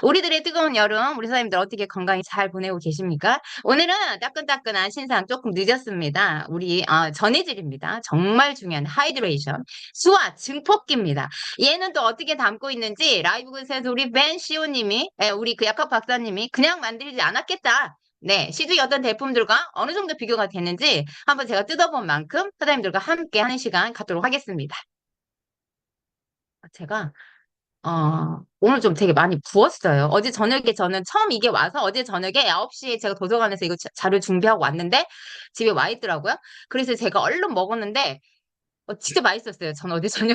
우리들의 뜨거운 여름, 우리 사장님들 어떻게 건강히 잘 보내고 계십니까? 오늘은 따끈따끈한 신상 조금 늦었습니다. 우리 전해질입니다. 정말 중요한 하이드레이션 수화 증폭기입니다. 얘는 또 어떻게 담고 있는지 라이브 굿에서 우리 벤 시오님이 우리 그 약학 박사님이 그냥 만들지 않았겠다. 네, 시중의 어떤 제품들과 어느 정도 비교가 되는지 한번 제가 뜯어본 만큼 사장님들과 함께 하는 시간 갖도록 하겠습니다. 제가 오늘 좀 되게 많이 부었어요. 어제 저녁에 저는 처음 이게 와서 어제 저녁에 9시에 제가 도서관에서 이거 자료 준비하고 왔는데 집에 와 있더라고요. 그래서 제가 얼른 먹었는데 진짜 맛있었어요. 저는 어제 저녁에.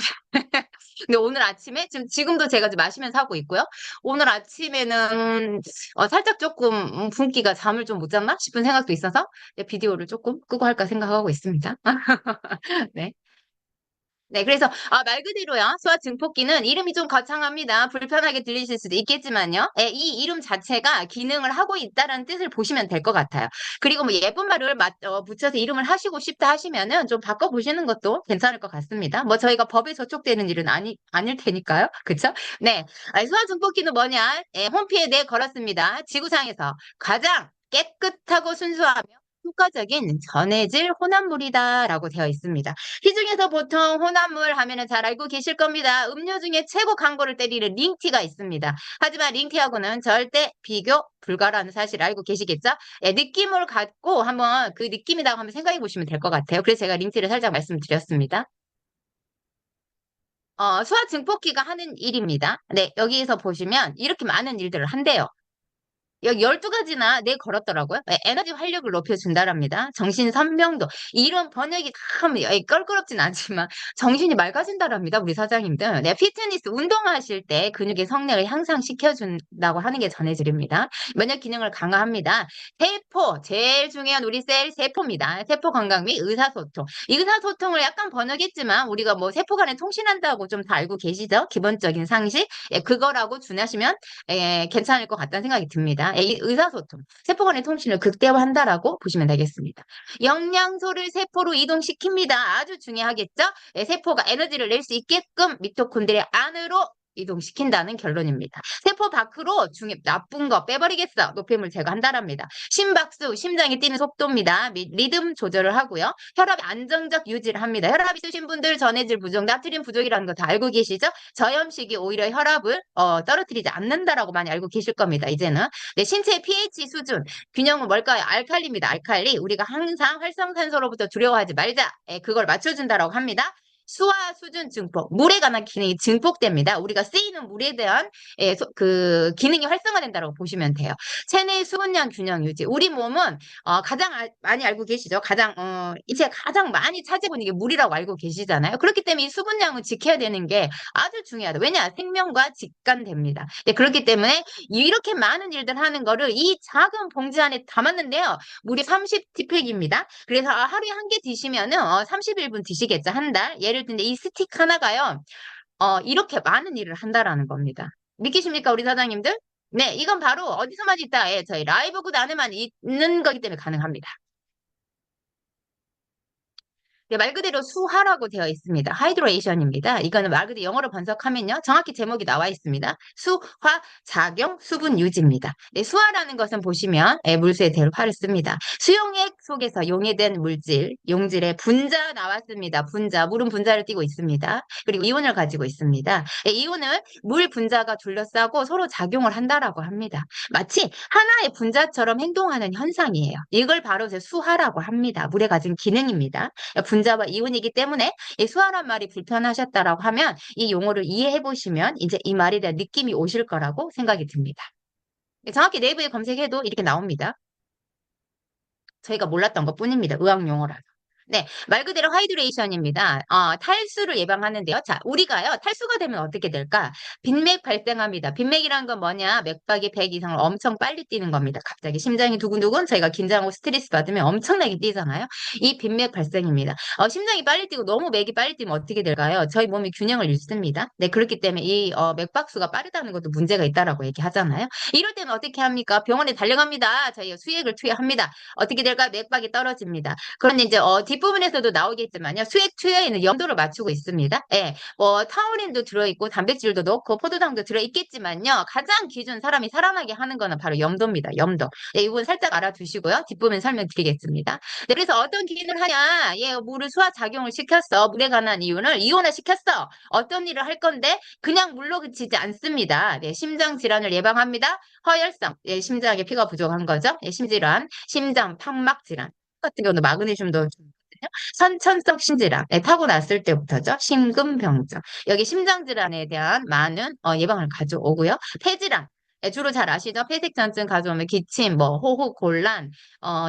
근데 오늘 아침에 지금도 제가 지금 마시면서 하고 있고요. 오늘 아침에는 살짝 조금 분기가 잠을 좀 못 잤나 싶은 생각도 있어서 비디오를 조금 끄고 할까 생각하고 있습니다. 네. 네, 그래서 말 그대로요. 수화 증폭기는 이름이 좀 거창합니다. 불편하게 들리실 수도 있겠지만요. 예, 이 이름 자체가 기능을 하고 있다는 뜻을 보시면 될 것 같아요. 그리고 뭐 예쁜 말을 붙여서 이름을 하시고 싶다 하시면은 좀 바꿔보시는 것도 괜찮을 것 같습니다. 뭐 저희가 법에 저촉되는 일은 아닐 테니까요. 그쵸? 네. 수화 증폭기는 뭐냐? 예, 홈피에 걸었습니다. 지구상에서 가장 깨끗하고 순수하며 효과적인 전해질 혼합물이다라고 되어 있습니다. 시중에서 보통 혼합물 하면은 잘 알고 계실 겁니다. 음료 중에 최고 강보를 때리는 링티가 있습니다. 하지만 링티하고는 절대 비교 불가라는 사실 알고 계시겠죠? 예, 느낌을 갖고 한번 그 느낌이라고 한번 생각해 보시면 될 것 같아요. 그래서 제가 링티를 살짝 말씀드렸습니다. 수화 증폭기가 하는 일입니다. 네, 여기에서 보시면 이렇게 많은 일들을 한대요. 여기 12가지나 걸었더라고요. 네, 에너지 활력을 높여준다랍니다. 정신 선명도. 이런 번역이 참 껄끄럽진 않지만 정신이 맑아진다랍니다. 우리 사장님들. 네, 피트니스 운동하실 때 근육의 성능을 향상시켜준다고 하는 게 전해드립니다. 면역 기능을 강화합니다. 세포, 제일 중요한 우리 셀 세포입니다. 세포 건강 및 의사소통. 이 의사소통을 약간 번역했지만 우리가 뭐 세포 간에 통신한다고 좀 다 알고 계시죠? 기본적인 상식. 예, 그거라고 준하시면 괜찮을 것 같다는 생각이 듭니다. 이 의사소통, 세포 간의 통신을 극대화한다라고 보시면 되겠습니다. 영양소를 세포로 이동시킵니다. 아주 중요하겠죠? 세포가 에너지를 낼 수 있게끔 미토콘드리아 안으로 이동시킨다는 결론입니다. 세포 밖으로 나쁜 거 빼버리겠어. 노폐물 제거한다랍니다. 심박수, 심장이 뛰는 속도입니다. 리듬 조절을 하고요. 혈압 안정적 유지를 합니다. 혈압 있으신 분들 전해질 부족, 나트륨 부족이라는 거 다 알고 계시죠? 저염식이 오히려 혈압을 떨어뜨리지 않는다라고 많이 알고 계실 겁니다. 이제는. 네, 신체 pH 수준, 균형은 뭘까요? 알칼리입니다. 알칼리. 우리가 항상 활성산소로부터 두려워하지 말자. 그걸 맞춰준다라고 합니다. 수화 수준 증폭, 물에 관한 기능이 증폭됩니다. 우리가 쓰이는 물에 대한 그 기능이 활성화된다고 보시면 돼요. 체내 수분량 균형 유지. 우리 몸은 가장 많이 알고 계시죠? 이제 가장 많이 차지하고 있는 게 물이라고 알고 계시잖아요. 그렇기 때문에 이 수분량을 지켜야 되는 게 아주 중요하다. 왜냐? 생명과 직관됩니다. 네, 그렇기 때문에 이렇게 많은 일들 하는 거를 이 작은 봉지 안에 담았는데요. 무려 30티팩입니다. 그래서 하루에 한 개 드시면은 31분 드시겠죠. 한 달. 예를 들면 이 스틱 하나가요. 이렇게 많은 일을 한다라는 겁니다. 믿기십니까, 우리 사장님들? 네, 이건 바로 어디서만 있다. 예, 저희 라이브 굿 안에만 있는 거기 때문에 가능합니다. 네, 말 그대로 수하라고 되어 있습니다. 하이드레이션입니다. 이거는 말 그대로 영어로 번역하면요. 정확히 제목이 나와 있습니다. 수화, 작용, 수분 유지입니다. 네, 수화라는 것은 보시면 물수에 될 화를 씁니다. 수용액 속에서 용해된 물질, 용질의 분자 나왔습니다. 분자, 물은 분자를 띠고 있습니다. 그리고 이온을 가지고 있습니다. 이온은 물 분자가 둘러싸고 서로 작용을 한다라고 합니다. 마치 하나의 분자처럼 행동하는 현상이에요. 이걸 바로 이제 수화라고 합니다. 물에 가진 기능입니다. 분자와 이온이기 때문에 이 수화란 말이 불편하셨다라고 하면 이 용어를 이해해 보시면 이제 이 말에 대한 느낌이 오실 거라고 생각이 듭니다. 정확히 내부에 검색해도 이렇게 나옵니다. 저희가 몰랐던 것 뿐입니다. 의학 용어라서. 네, 말 그대로 하이드레이션입니다. 탈수를 예방하는데요. 자, 우리가요, 탈수가 되면 어떻게 될까? 빈맥 발생합니다. 빈맥이란 건 뭐냐? 맥박이 100 이상을 엄청 빨리 뛰는 겁니다. 갑자기 심장이 두근두근 저희가 긴장하고 스트레스 받으면 엄청나게 뛰잖아요. 이 빈맥 발생입니다. 심장이 빨리 뛰고 너무 맥이 빨리 뛰면 어떻게 될까요? 저희 몸이 균형을 잃습니다. 네, 그렇기 때문에 이 맥박수가 빠르다는 것도 문제가 있다라고 얘기하잖아요. 이럴 때는 어떻게 합니까? 병원에 달려갑니다. 저희 수액을 투여합니다. 어떻게 될까? 맥박이 떨어집니다. 그런데 이제 뒷부분에서도 나오겠지만요. 수액 투여에는 염도를 맞추고 있습니다. 예, 뭐 타우린도 들어있고 단백질도 넣고 포도당도 들어있겠지만요. 가장 기준 사람이 살아나게 하는 거는 바로 염도입니다. 염도. 예, 이 부분 살짝 알아두시고요. 뒷부분 설명드리겠습니다. 네, 그래서 어떤 기능을 하냐? 예, 물을 수화 작용을 시켰어. 물에 관한 이온을 이온화 시켰어. 어떤 일을 할 건데 그냥 물로 그치지 않습니다. 네, 심장 질환을 예방합니다. 허혈성, 예, 심장에 피가 부족한 거죠. 예, 심질환, 심장, 판막 질환 같은 경우는 마그네슘도 좀 있거든요. 선천성 심질환, 예, 타고났을 때부터죠. 심근병증. 여기 심장 질환에 대한 많은 예방을 가져오고요. 폐질환. 예, 주로 잘 아시죠? 폐색전증 가져오면 기침, 뭐 호흡 곤란,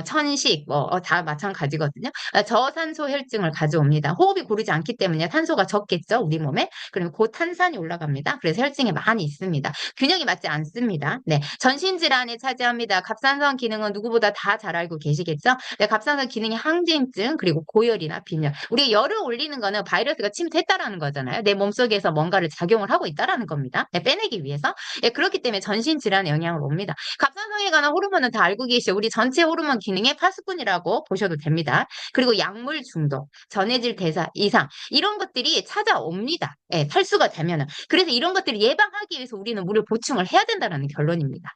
천식, 다 마찬가지거든요. 저산소 혈증을 가져옵니다. 호흡이 고르지 않기 때문에 탄소가 적겠죠, 우리 몸에. 그러면 고탄산이 올라갑니다. 그래서 혈증에 많이 있습니다. 균형이 맞지 않습니다. 네, 전신질환에 차지합니다. 갑상선 기능은 누구보다 다 잘 알고 계시겠죠? 네, 갑상선 기능이 항진증 그리고 고열이나 빈혈. 우리 열을 올리는 거는 바이러스가 침투했다라는 거잖아요. 내 몸속에서 뭔가를 작용을 하고 있다라는 겁니다. 네, 빼내기 위해서. 예, 그렇기 때문에 전신질환에 영향을 옵니다. 갑상선에 관한 호르몬은 다 알고 계시죠? 우리 전체 호르몬 기능의 파수꾼이라고 보셔도 됩니다. 그리고 약물 중독, 전해질 대사 이상 이런 것들이 찾아옵니다. 예, 탈수가 되면은. 그래서 이런 것들을 예방하기 위해서 우리는 물을 보충을 해야 된다는 결론입니다.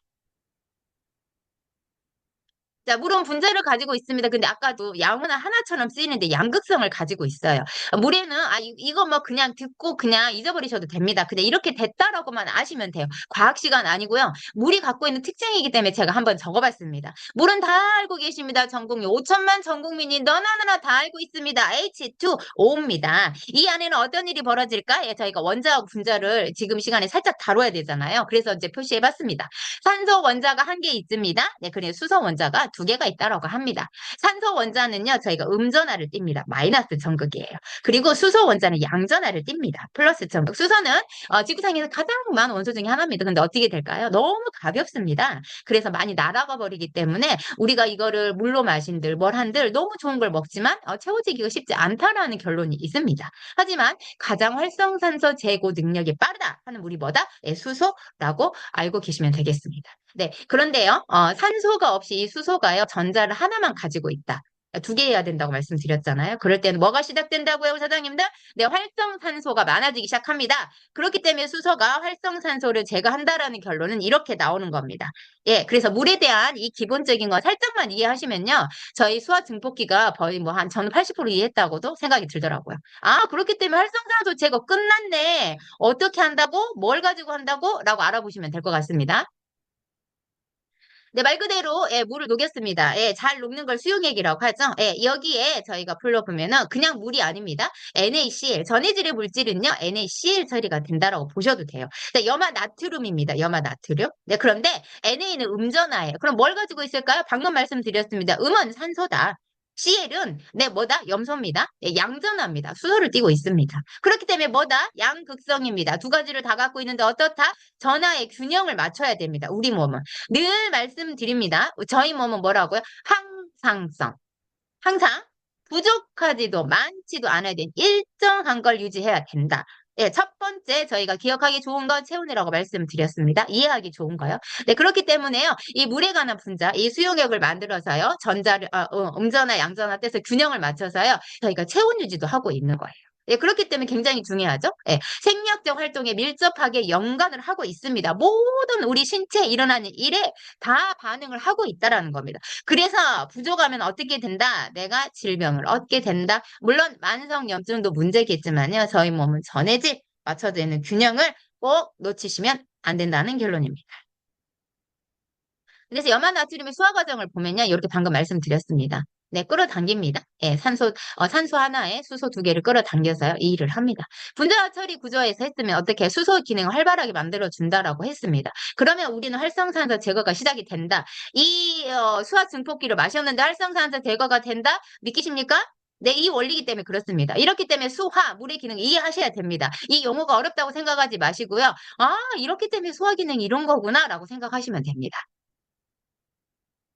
자, 물은 분자를 가지고 있습니다. 근데 아까도 양은 하나처럼 쓰이는데 양극성을 가지고 있어요. 물에는 이거 뭐 그냥 듣고 그냥 잊어버리셔도 됩니다. 그냥 이렇게 됐다라고만 아시면 돼요. 과학 시간 아니고요. 물이 갖고 있는 특징이기 때문에 제가 한번 적어봤습니다. 물은 다 알고 계십니다. 전 국민 5천만 전 국민이 너나 나나 다 알고 있습니다. H2O입니다. 이 안에는 어떤 일이 벌어질까? 예, 저희가 원자하고 분자를 지금 시간에 살짝 다뤄야 되잖아요. 그래서 이제 표시해봤습니다. 산소 원자가 한 개 있습니다. 네, 그래서 수소 원자가 두 개가 있다라고 합니다. 산소 원자는요, 저희가 음전하를 띱니다. 마이너스 전극이에요. 그리고 수소 원자는 양전하를 띱니다. 플러스 전극. 수소는 지구상에서 가장 많은 원소 중에 하나입니다. 근데 어떻게 될까요? 너무 가볍습니다. 그래서 많이 날아가 버리기 때문에 우리가 이거를 물로 마신들 뭘 한들 너무 좋은 걸 먹지만 채워지기가 쉽지 않다라는 결론이 있습니다. 하지만 가장 활성산소 제고 능력이 빠르다 하는 물이 뭐다? 네, 수소라고 알고 계시면 되겠습니다. 네, 그런데요, 산소가 없이 이 수소가요, 전자를 하나만 가지고 있다. 두 개 해야 된다고 말씀드렸잖아요. 그럴 때는 뭐가 시작된다고요, 사장님들? 네, 활성산소가 많아지기 시작합니다. 그렇기 때문에 수소가 활성산소를 제거한다라는 결론은 이렇게 나오는 겁니다. 예, 그래서 물에 대한 이 기본적인 거 살짝만 이해하시면요, 저희 수화 증폭기가 거의 뭐 저는 80% 이해했다고도 생각이 들더라고요. 아, 그렇기 때문에 활성산소 제거 끝났네. 어떻게 한다고? 뭘 가지고 한다고? 라고 알아보시면 될 것 같습니다. 네, 말 그대로 예, 물을 녹였습니다. 예, 잘 녹는 걸 수용액이라고 하죠. 예, 여기에 저희가 풀러보면은 그냥 물이 아닙니다. NaCl, 전해질의 물질은요, NaCl 처리가 된다라고 보셔도 돼요. 자, 염화 나트륨입니다. 염화 나트륨. 네, 그런데 Na는 음전하예요. 그럼 뭘 가지고 있을까요? 방금 말씀드렸습니다. 음은 산소다. CL은 네, 뭐다? 염소입니다. 예, 양전하입니다. 수소를 띠고 있습니다. 그렇기 때문에 뭐다? 양극성입니다. 두 가지를 다 갖고 있는데 어떻다? 전하의 균형을 맞춰야 됩니다. 우리 몸은. 늘 말씀드립니다. 저희 몸은 뭐라고요? 항상성. 항상 부족하지도 많지도 않아야 된 일정한 걸 유지해야 된다. 예, 첫 번째 저희가 기억하기 좋은 건 체온이라고 말씀드렸습니다. 이해하기 좋은 거요. 네, 그렇기 때문에요. 이 물에 관한 분자, 이 수용액을 만들어서요. 음전화, 양전화 떼서 균형을 맞춰서요. 저희가 체온 유지도 하고 있는 거예요. 예, 그렇기 때문에 굉장히 중요하죠. 예, 생명적 활동에 밀접하게 연관을 하고 있습니다. 모든 우리 신체에 일어나는 일에 다 반응을 하고 있다라는 겁니다. 그래서 부족하면 어떻게 된다? 내가 질병을 얻게 된다. 물론 만성염증도 문제겠지만요. 저희 몸은 전해질 맞춰져 있는 균형을 꼭 놓치시면 안 된다는 결론입니다. 그래서 염화나트륨의 수화 과정을 보면요. 이렇게 방금 말씀드렸습니다. 네, 끌어당깁니다. 예, 산소 하나에 수소 두 개를 끌어당겨서요. 이 일을 합니다. 분자 처리 구조에서 했으면 어떻게 수소 기능을 활발하게 만들어준다라고 했습니다. 그러면 우리는 활성산소 제거가 시작이 된다. 이 수화 증폭기를 마셨는데 활성산소 제거가 된다? 믿기십니까? 네, 이 원리이기 때문에 그렇습니다. 이렇기 때문에 수화, 물의 기능 이해하셔야 됩니다. 이 용어가 어렵다고 생각하지 마시고요. 아, 이렇기 때문에 수화 기능이 이런 거구나 라고 생각하시면 됩니다.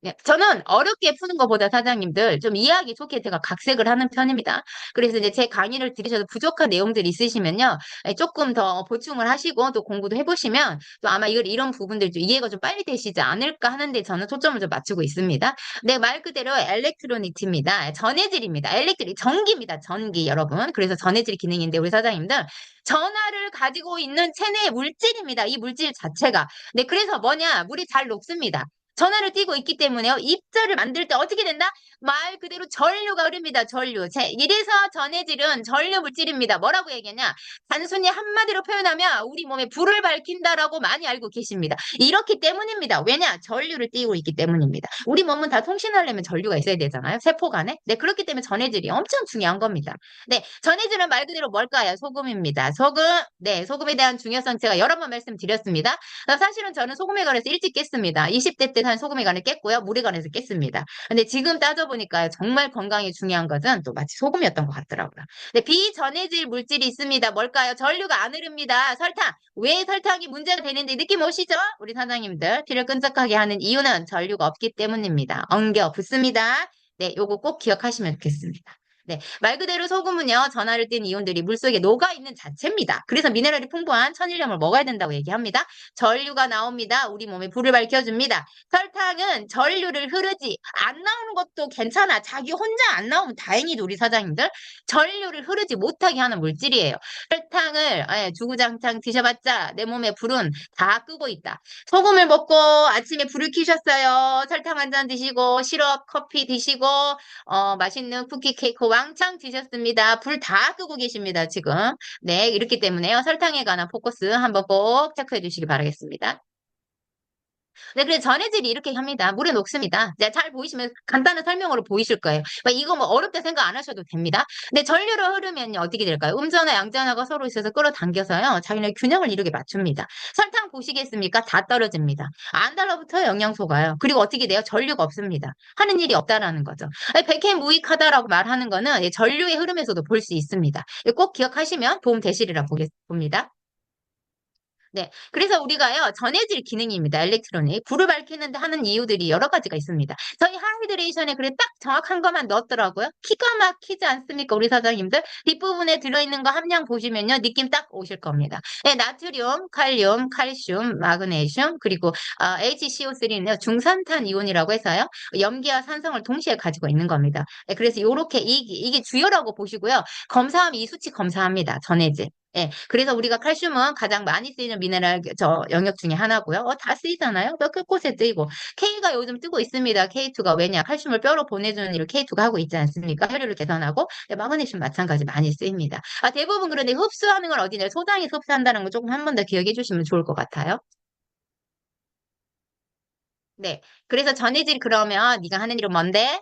네, 저는 어렵게 푸는 것보다 사장님들 좀 이해하기 좋게 제가 각색을 하는 편입니다. 그래서 이제 제 강의를 들으셔도 부족한 내용들이 있으시면요, 조금 더 보충을 하시고 또 공부도 해보시면 또 아마 이런 부분들 좀 이해가 좀 빨리 되시지 않을까 하는데 저는 초점을 좀 맞추고 있습니다. 네, 말 그대로 엘렉트로니티입니다. 전해질입니다. 엘렉트릭, 전기입니다. 전기, 여러분. 그래서 전해질 기능인데 우리 사장님들 전하를 가지고 있는 체내의 물질입니다. 이 물질 자체가. 네, 그래서 뭐냐? 물이 잘 녹습니다. 전하를 띠고 있기 때문에요. 입자를 만들 때 어떻게 된다? 말 그대로 전류가 흐릅니다. 전류. 이래서 전해질은 전류 물질입니다. 뭐라고 얘기하냐? 단순히 한마디로 표현하면 우리 몸에 불을 밝힌다라고 많이 알고 계십니다. 이렇기 때문입니다. 왜냐? 전류를 띠고 있기 때문입니다. 우리 몸은 다 통신하려면 전류가 있어야 되잖아요. 세포 간에. 네, 그렇기 때문에 전해질이 엄청 중요한 겁니다. 네, 전해질은 말 그대로 뭘까요? 소금입니다. 소금. 네, 소금에 대한 중요성 제가 여러 번 말씀드렸습니다. 사실은 저는 소금에 관해서 일찍 깼습니다. 20대 때 한 소금에 관해 깼고요. 물에 관해서 깼습니다. 근데 지금 따져보니까 정말 건강에 중요한 것은 또 마치 소금이었던 것 같더라고요. 근데 비전해질 물질이 있습니다. 뭘까요? 전류가 안 흐릅니다. 설탕. 왜 설탕이 문제가 되는지 느낌 오시죠? 우리 사장님들. 피를 끈적하게 하는 이유는 전류가 없기 때문입니다. 엉겨 붙습니다. 네, 요거 꼭 기억하시면 좋겠습니다. 네, 말 그대로 소금은요, 전하를 띤 이온들이 물속에 녹아있는 자체입니다. 그래서 미네랄이 풍부한 천일염을 먹어야 된다고 얘기합니다. 전류가 나옵니다. 우리 몸에 불을 밝혀줍니다. 설탕은 전류를 흐르지 안 나오는 것도 괜찮아. 자기 혼자 안 나오면 다행히도 우리 사장님들 전류를 흐르지 못하게 하는 물질이에요. 설탕을 주구장창 드셔봤자 내 몸에 불은 다 끄고 있다. 소금을 먹고 아침에 불을 켜셨어요. 설탕 한 잔 드시고 시럽 커피 드시고 맛있는 쿠키 케이크 왕창 드셨습니다. 불 다 끄고 계십니다, 지금. 네, 이렇기 때문에요. 설탕에 관한 포커스 한번 꼭 체크해 주시기 바라겠습니다. 네, 그래서 전해질이 이렇게 합니다. 물에 녹습니다. 네, 잘 보이시면 간단한 설명으로 보이실 거예요. 이거 뭐 어렵다 생각 안 하셔도 됩니다. 근데 전류로 흐르면 어떻게 될까요? 음전화, 양전화가 서로 있어서 끌어당겨서요. 자기네 균형을 이루게 맞춥니다. 설탕 보시겠습니까? 다 떨어집니다. 안 달라붙어요, 영양소가요. 그리고 어떻게 돼요? 전류가 없습니다. 하는 일이 없다라는 거죠. 백해무익하다라고 말하는 거는 전류의 흐름에서도 볼 수 있습니다. 꼭 기억하시면 도움 되시리라 봅니다. 네. 그래서 우리가요, 전해질 기능입니다. 일렉트로닉. 불을 밝히는데 하는 이유들이 여러 가지가 있습니다. 저희 하이드레이션에 그래 딱 정확한 것만 넣었더라고요. 기가 막히지 않습니까? 우리 사장님들. 뒷부분에 들어있는 거 함량 보시면요, 느낌 딱 오실 겁니다. 네, 나트륨, 칼륨, 칼슘, 마그네슘, 그리고 HCO3는요, 중산탄 이온이라고 해서요, 염기와 산성을 동시에 가지고 있는 겁니다. 네, 그래서 요렇게 이게 주요라고 보시고요. 검사하면 이 수치 검사합니다. 전해질. 예, 그래서 우리가 칼슘은 가장 많이 쓰이는 미네랄 영역 중에 하나고요. 다 쓰이잖아요. 몇 곳곳에 뜨이고. K가 요즘 뜨고 있습니다. K2가 왜냐? 칼슘을 뼈로 보내주는 일을 K2가 하고 있지 않습니까? 혈류를 개선하고. 네, 마그네슘 마찬가지 많이 쓰입니다. 대부분 그런데 흡수하는 건 어디냐? 소장이 흡수한다는 거 조금 한 번 더 기억해 주시면 좋을 것 같아요. 네. 그래서 전해질 그러면 네가 하는 일은 뭔데?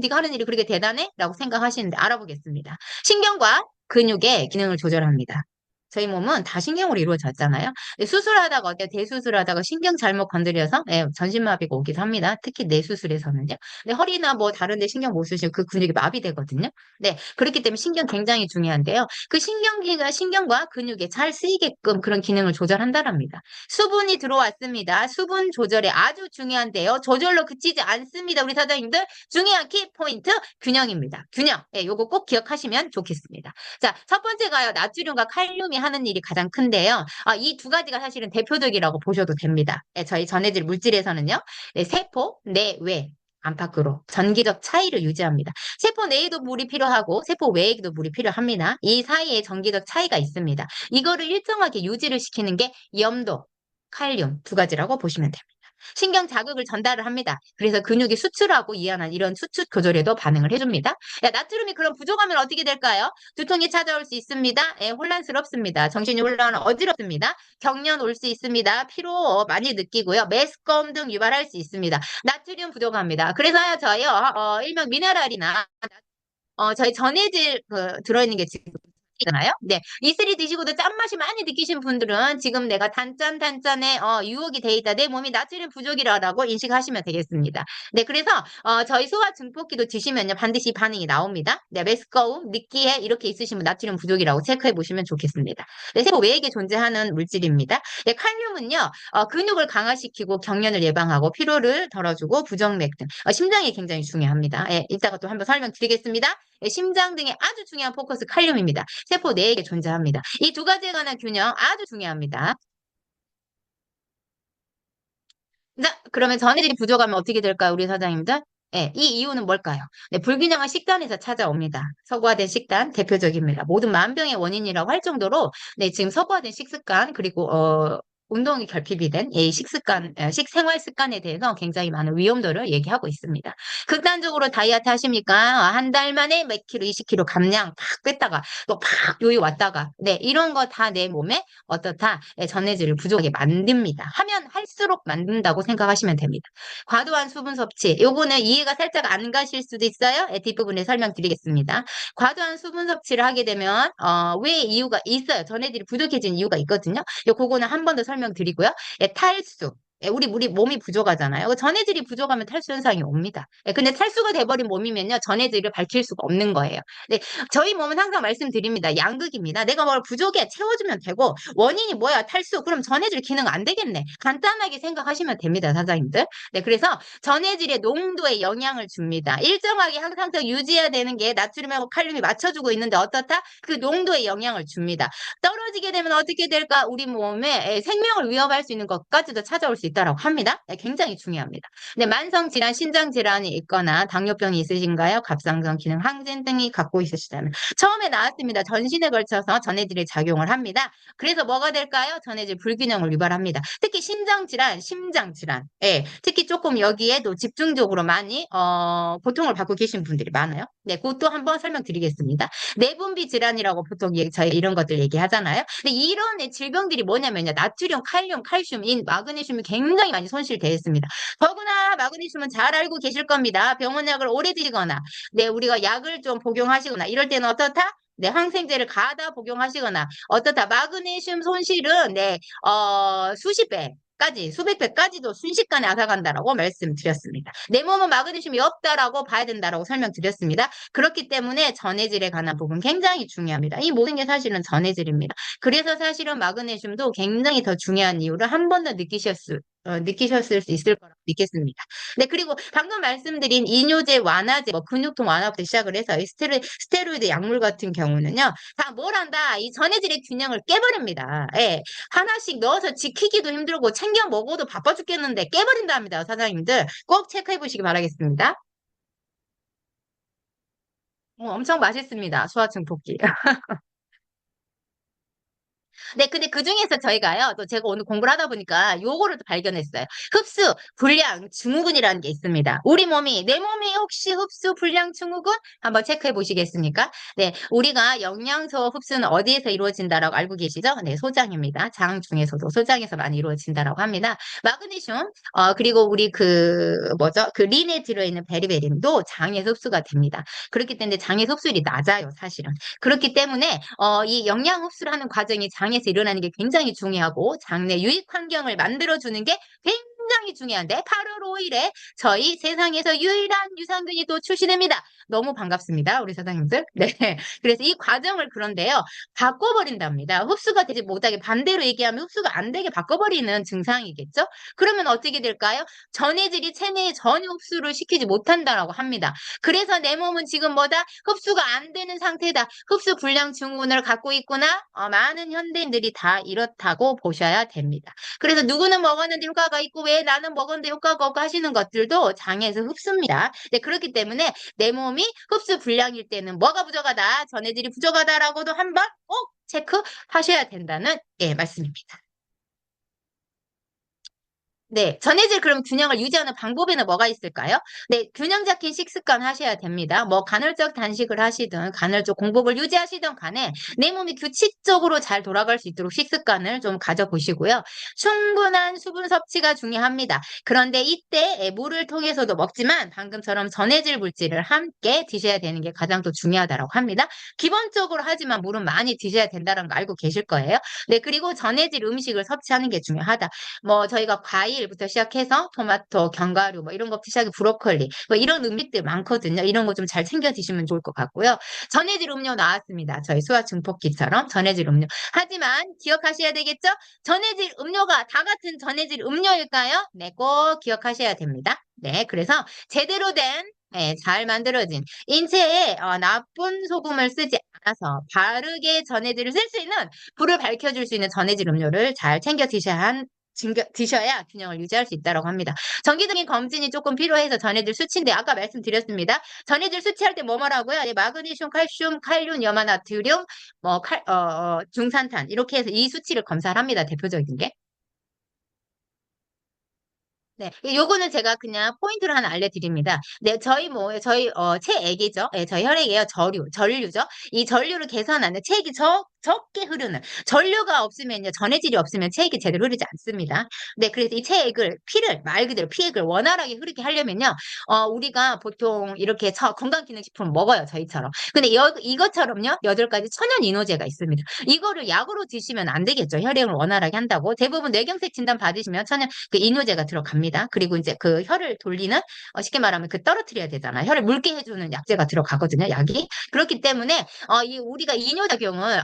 네가 하는 일이 그렇게 대단해? 라고 생각하시는데 알아보겠습니다. 신경과 근육의 기능을 조절합니다. 저희 몸은 다 신경으로 이루어져 있잖아요. 근데 수술하다가 어때요? 대수술하다가 신경 잘못 건드려서 전신마비가 오기도 합니다. 특히 뇌수술에서는요. 근데 허리나 뭐 다른 데 신경 못 쓰시면 그 근육이 마비되거든요. 네. 그렇기 때문에 신경 굉장히 중요한데요. 그 신경기가 신경과 근육에 잘 쓰이게끔 그런 기능을 조절한다랍니다. 수분이 들어왔습니다. 수분 조절이 아주 중요한데요. 저절로 그치지 않습니다. 우리 사장님들 중요한 키포인트 균형입니다. 균형. 요거 꼭 기억하시면 좋겠습니다. 자, 첫 번째가요. 나트륨과 칼륨이 하는 일이 가장 큰데요. 이 두 가지가 사실은 대표적이라고 보셔도 됩니다. 저희 전해질 물질에서는요. 세포, 내외, 안팎으로 전기적 차이를 유지합니다. 세포 내에도 물이 필요하고 세포 외에도 물이 필요합니다. 이 사이에 전기적 차이가 있습니다. 이거를 일정하게 유지를 시키는 게 염도, 칼륨 두 가지라고 보시면 됩니다. 신경 자극을 전달을 합니다. 그래서 근육이 수축하고 이완한 이런 수축 조절에도 반응을 해줍니다. 나트륨이 그럼 부족하면 어떻게 될까요? 두통이 찾아올 수 있습니다. 혼란스럽습니다. 정신이 혼란 어지럽습니다. 경련 올 수 있습니다. 피로 많이 느끼고요. 메스꺼움 등 유발할 수 있습니다. 나트륨 부족합니다. 그래서요 저희요 일명 미네랄이나 저희 전해질 들어있는 게 지금 잖아요. 네, 이슬이 드시고도 짠맛이 많이 느끼신 분들은 지금 내가 단짠에 유혹이 돼 있다. 내 몸이 나트륨 부족이라고 인식하시면 되겠습니다. 네, 그래서 저희 소화 증폭기도 드시면요 반드시 반응이 나옵니다. 네, 메스꺼움, 느끼해 이렇게 있으시면 나트륨 부족이라고 체크해 보시면 좋겠습니다. 네, 세포 외에게 존재하는 물질입니다. 네, 칼륨은요 근육을 강화시키고 경련을 예방하고 피로를 덜어주고 부정맥 등 심장이 굉장히 중요합니다. 예, 이따가 또 한번 설명드리겠습니다. 예, 심장 등의 아주 중요한 포커스 칼륨입니다. 세포 내에 존재합니다. 이 두 가지에 관한 균형 아주 중요합니다. 자, 그러면 전해질이 부족하면 어떻게 될까요, 우리 사장님들? 예, 이 이유는 뭘까요? 네, 불균형한 식단에서 찾아옵니다. 서구화된 식단 대표적입니다. 모든 만병의 원인이라고 할 정도로 네, 지금 서구화된 식습관 그리고 운동이 결핍이 된 이 식습관, 식생활 습관에 대해서 굉장히 많은 위험도를 얘기하고 있습니다. 극단적으로 다이어트 하십니까? 한 달 만에 몇 킬로, 20킬로 감량 팍 뺐다가 또 팍 요요 왔다가 네, 이런 거 다 내 몸에 어떻다? 예, 전해질을 부족하게 만듭니다. 하면 할수록 만든다고 생각하시면 됩니다. 과도한 수분 섭취. 요거는 이해가 살짝 안 가실 수도 있어요. 예, 뒷부분에 설명드리겠습니다. 과도한 수분 섭취를 하게 되면 왜 이유가 있어요. 전해질이 부족해진 이유가 있거든요. 그거는 한 번 더 설명드리고요. 예, 탈수. 예, 우리 몸이 부족하잖아요. 전해질이 부족하면 탈수 현상이 옵니다. 예, 근데 탈수가 돼버린 몸이면요. 전해질을 밝힐 수가 없는 거예요. 네, 저희 몸은 항상 말씀드립니다. 양극입니다. 내가 뭘 부족해 채워주면 되고 원인이 뭐야? 탈수. 그럼 전해질 기능 안 되겠네. 간단하게 생각하시면 됩니다, 사장님들. 네, 그래서 전해질의 농도에 영향을 줍니다. 일정하게 항상 유지해야 되는 게 나트륨하고 칼륨이 맞춰주고 있는데 어떻다? 그 농도에 영향을 줍니다. 떨어지게 되면 어떻게 될까? 우리 몸에 생명을 위협할 수 있는 것까지도 찾아올 수 있다고 합니다. 네, 굉장히 중요합니다. 네, 만성 질환, 신장 질환이 있거나 당뇨병이 있으신가요? 갑상선 기능 항진 등이 갖고 있으시다면 처음에 나왔습니다. 전신에 걸쳐서 전해질이 작용을 합니다. 그래서 뭐가 될까요? 전해질 불균형을 유발합니다. 특히 신장 질환, 심장 질환. 예, 특히 조금 여기에도 집중적으로 많이 고통을 받고 계신 분들이 많아요. 네, 그것도 한번 설명드리겠습니다. 내분비 질환이라고 보통 저희 이런 것들 얘기하잖아요. 근데 이런 질병들이 뭐냐면요. 나트륨, 칼륨, 칼슘, 인, 마그네슘이 굉장히 많이 손실되어 있습니다. 더구나 마그네슘은 잘 알고 계실 겁니다. 병원 약을 오래 드시거나, 네, 우리가 약을 좀 복용하시거나 이럴 때는 어떻다? 네, 항생제를 가하다 복용하시거나 어떻다? 마그네슘 손실은 네, 수십 배까지, 수백 배까지도 순식간에 앗아간다라고 말씀드렸습니다. 내 몸은 마그네슘이 없다라고 봐야 된다라고 설명드렸습니다. 그렇기 때문에 전해질에 관한 부분 굉장히 중요합니다. 이 모든 게 사실은 전해질입니다. 그래서 사실은 마그네슘도 굉장히 더 중요한 이유를 한 번 더 느끼셨을 수 있을 거라고 믿겠습니다. 네, 그리고 방금 말씀드린 이뇨제 완화제, 뭐 근육통 완화부터 시작을 해서 이 스테로이드 약물 같은 경우는요, 다 뭘 한다? 이 전해질의 균형을 깨버립니다. 예. 하나씩 넣어서 지키기도 힘들고 챙겨 먹어도 바빠 죽겠는데 깨버린답니다, 사장님들. 꼭 체크해 보시기 바라겠습니다. 엄청 맛있습니다. 소화층 복귀. 네, 근데 그중에서 저희가요, 또 제가 오늘 공부를 하다 보니까 요거를 또 발견했어요. 흡수, 불량, 증후군이라는 게 있습니다. 내 몸이 혹시 흡수, 불량, 증후군? 한번 체크해 보시겠습니까? 네, 우리가 영양소 흡수는 어디에서 이루어진다라고 알고 계시죠? 네, 소장입니다. 장 중에서도 소장에서 많이 이루어진다라고 합니다. 마그네슘, 그리고 우리 뭐죠? 그 린에 들어있는 베리베린도 장에서 흡수가 됩니다. 그렇기 때문에 장에서 흡수율이 낮아요, 사실은. 그렇기 때문에 이 영양 흡수를 하는 과정이 장에서 일어나는 게 굉장히 중요하고 장내 유익 환경을 만들어주는 게 굉장히 중요한데 8월 5일에 저희 세상에서 유일한 유산균이 또 출시됩니다. 너무 반갑습니다. 우리 사장님들. 네. 그래서 이 과정을 그런데요. 바꿔버린답니다. 흡수가 되지 못하게 반대로 얘기하면 흡수가 안 되게 바꿔버리는 증상이겠죠? 그러면 어떻게 될까요? 전해질이 체내에 전혀 흡수를 시키지 못한다라고 합니다. 그래서 내 몸은 지금 뭐다? 흡수가 안 되는 상태다. 흡수 불량 증후군을 갖고 있구나. 많은 현대인들이 다 이렇다고 보셔야 됩니다. 그래서 누구는 먹었는데 효과가 있고 왜 나는 먹었는데 효과가 없고 하시는 것들도 장에서 흡수입니다. 네, 그렇기 때문에 내 몸이 흡수 불량일 때는 뭐가 부족하다, 전해질이 부족하다라고도 한번 꼭 체크하셔야 된다는 예, 말씀입니다. 네, 전해질 그럼 균형을 유지하는 방법에는 뭐가 있을까요? 네, 균형 잡힌 식습관 하셔야 됩니다. 뭐 간헐적 단식을 하시든 간헐적 공복을 유지하시든 간에 내 몸이 규칙적으로 잘 돌아갈 수 있도록 식습관을 좀 가져보시고요. 충분한 수분 섭취가 중요합니다. 그런데 이때 물을 통해서도 먹지만 방금처럼 전해질 물질을 함께 드셔야 되는 게 가장 또 중요하다고 합니다. 기본적으로 하지만 물은 많이 드셔야 된다는 거 알고 계실 거예요. 네, 그리고 전해질 음식을 섭취하는 게 중요하다. 뭐 저희가 과일부터 시작해서 토마토, 견과류 뭐 이런 것부터 시작해 브로콜리 뭐 이런 음식들 많거든요. 이런 거 좀 잘 챙겨 드시면 좋을 것 같고요. 전해질 음료 나왔습니다. 저희 수화 증폭기처럼 전해질 음료. 하지만 기억하셔야 되겠죠? 전해질 음료가 다 같은 전해질 음료일까요? 네, 꼭 기억하셔야 됩니다. 네, 그래서 제대로 된 잘 만들어진 인체에 나쁜 소금을 쓰지 않아서 바르게 전해질을 쓸 수 있는 불을 밝혀줄 수 있는 전해질 음료를 잘 챙겨 드셔야 균형을 유지할 수 있다고 합니다. 정기적인 검진이 조금 필요해서 전해질 수치인데 아까 말씀드렸습니다. 전해질 수치할 때 뭐라고요? 예, 마그네슘, 칼슘, 칼륨, 염화, 나트륨, 중산탄 이렇게 해서 이 수치를 검사를 합니다. 대표적인 게. 네. 요거는 제가 그냥 포인트를 하나 알려드립니다. 네, 저희, 체액이죠. 예, 저희 혈액이에요. 전류죠. 이 전류를 계산하는 체액이 적게 흐르는. 전류가 없으면요, 전해질이 없으면 체액이 제대로 흐르지 않습니다. 네, 그래서 이 체액을, 말 그대로 피액을 원활하게 흐르게 하려면요, 우리가 보통 이렇게 건강기능식품을 먹어요. 저희처럼. 근데 이것처럼요, 8가지 천연 이노제가 있습니다. 이거를 약으로 드시면 안 되겠죠. 혈액을 원활하게 한다고. 대부분 뇌경색 진단 받으시면 그 이뇨제가 들어갑니다. 그리고 이제 그 혈을 돌리는 쉽게 말하면 그 떨어뜨려야 되잖아. 혈을 묽게 해주는 약제가 들어가거든요. 약이. 그렇기 때문에 이 우리가 이뇨작용을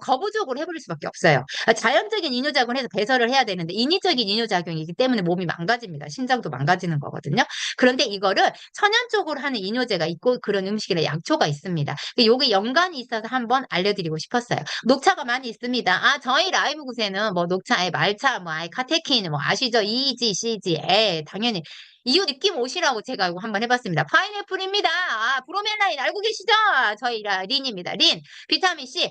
거부적으로 해버릴 수밖에 없어요. 자연적인 이뇨작용을 해서 배설을 해야 되는데 인위적인 이뇨작용이기 때문에 몸이 망가집니다. 신장도 망가지는 거거든요. 그런데 이거를 천연 쪽으로 하는 이뇨제가 있고 그런 음식이나 약초가 있습니다. 요게 연관이 있어서 한번 알려드리고 싶었어요. 녹차가 많이 있습니다. 저희 라이브 곳에는 뭐 녹차에 말차, 뭐 카테킨, 뭐 아시죠? EG, CG, 당연히. 이유 느낌 오시라고 제가 이거 한번 해봤습니다. 파인애플입니다. 브로멜라인 알고 계시죠? 저희 린입니다. 린. 비타민C,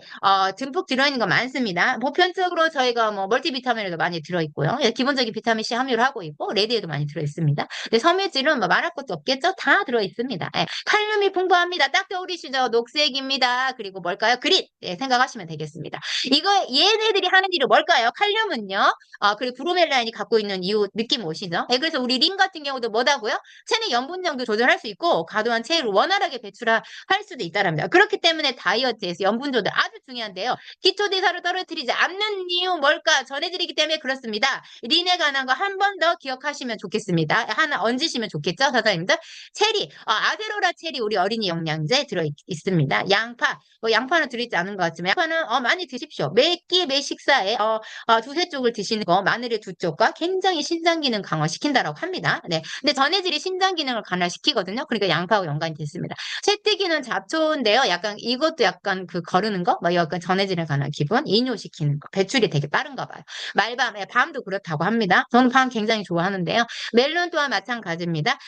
듬뿍 들어있는 거 많습니다. 보편적으로 저희가 뭐 멀티비타민에도 많이 들어있고요. 예, 기본적인 비타민C 함유를 하고 있고, 레드에도 많이 들어있습니다. 근데 섬유질은 뭐 말할 것도 없겠죠? 다 들어있습니다. 예, 칼륨이 풍부합니다. 딱 떠오르시죠? 녹색입니다. 그리고 뭘까요? 그린. 예, 생각하시면 되겠습니다. 얘네들이 하는 일은 뭘까요? 칼륨은요. 그리고 브로멜라인이 갖고 있는 이유 느낌 오시죠? 예, 그래서 우리 린 같은 경우도 뭐다고요? 체내 염분량도 조절할 수 있고 과도한 체액을 원활하게 배출할 수도 있다랍니다. 그렇기 때문에 다이어트에서 염분 조절 아주 중요한데요. 기초 대사를 떨어뜨리지 않는 이유 뭘까? 전해드리기 때문에 그렇습니다. 린에 관한 거 한 번 더 기억하시면 좋겠습니다. 하나 얹으시면 좋겠죠, 사장님들? 체리, 아세로라 체리 우리 어린이 영양제 들어 있습니다. 양파, 양파는 들어있지 않은 것 같지만 양파는 많이 드십시오. 매 식사에 두세 쪽을 드시는 거 마늘의 두 쪽과 굉장히 신장 기능 강화시킨다라고 합니다. 네. 근데 전해질이 신장 기능을 강화시키거든요. 그러니까 양파하고 연관이 됐습니다. 채뜨기는 잡초인데요. 약간 이것도 약간 그 거르는 거, 뭐 약간 전해질에 관한 기분, 이뇨시키는 거, 배출이 되게 빠른가 봐요. 밤도 그렇다고 합니다. 저는 밤 굉장히 좋아하는데요. 멜론 또한 마찬가지입니다.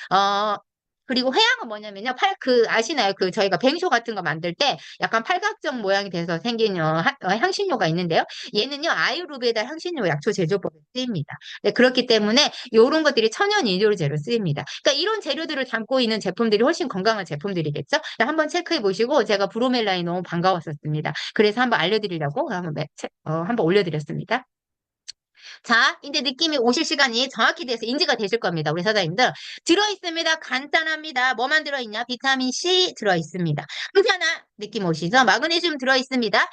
그리고 회양은 뭐냐면요. 아시나요? 저희가 뱅쇼 같은 거 만들 때 약간 팔각정 모양이 돼서 생긴 향신료가 있는데요. 얘는요, 아유르베다 향신료 약초 제조법에 쓰입니다. 네, 그렇기 때문에 이런 것들이 천연 이료제로 쓰입니다. 그러니까 이런 재료들을 담고 있는 제품들이 훨씬 건강한 제품들이겠죠? 네, 한번 체크해 보시고 제가 브로멜라인 너무 반가웠었습니다. 그래서 한번 알려드리려고 한번 올려드렸습니다. 자, 이제 느낌이 오실 시간이 정확히 돼서 인지가 되실 겁니다. 우리 사장님들. 들어있습니다. 간단합니다. 뭐만 들어있냐? 비타민 C 들어있습니다. 항산화 느낌 오시죠? 마그네슘 들어있습니다.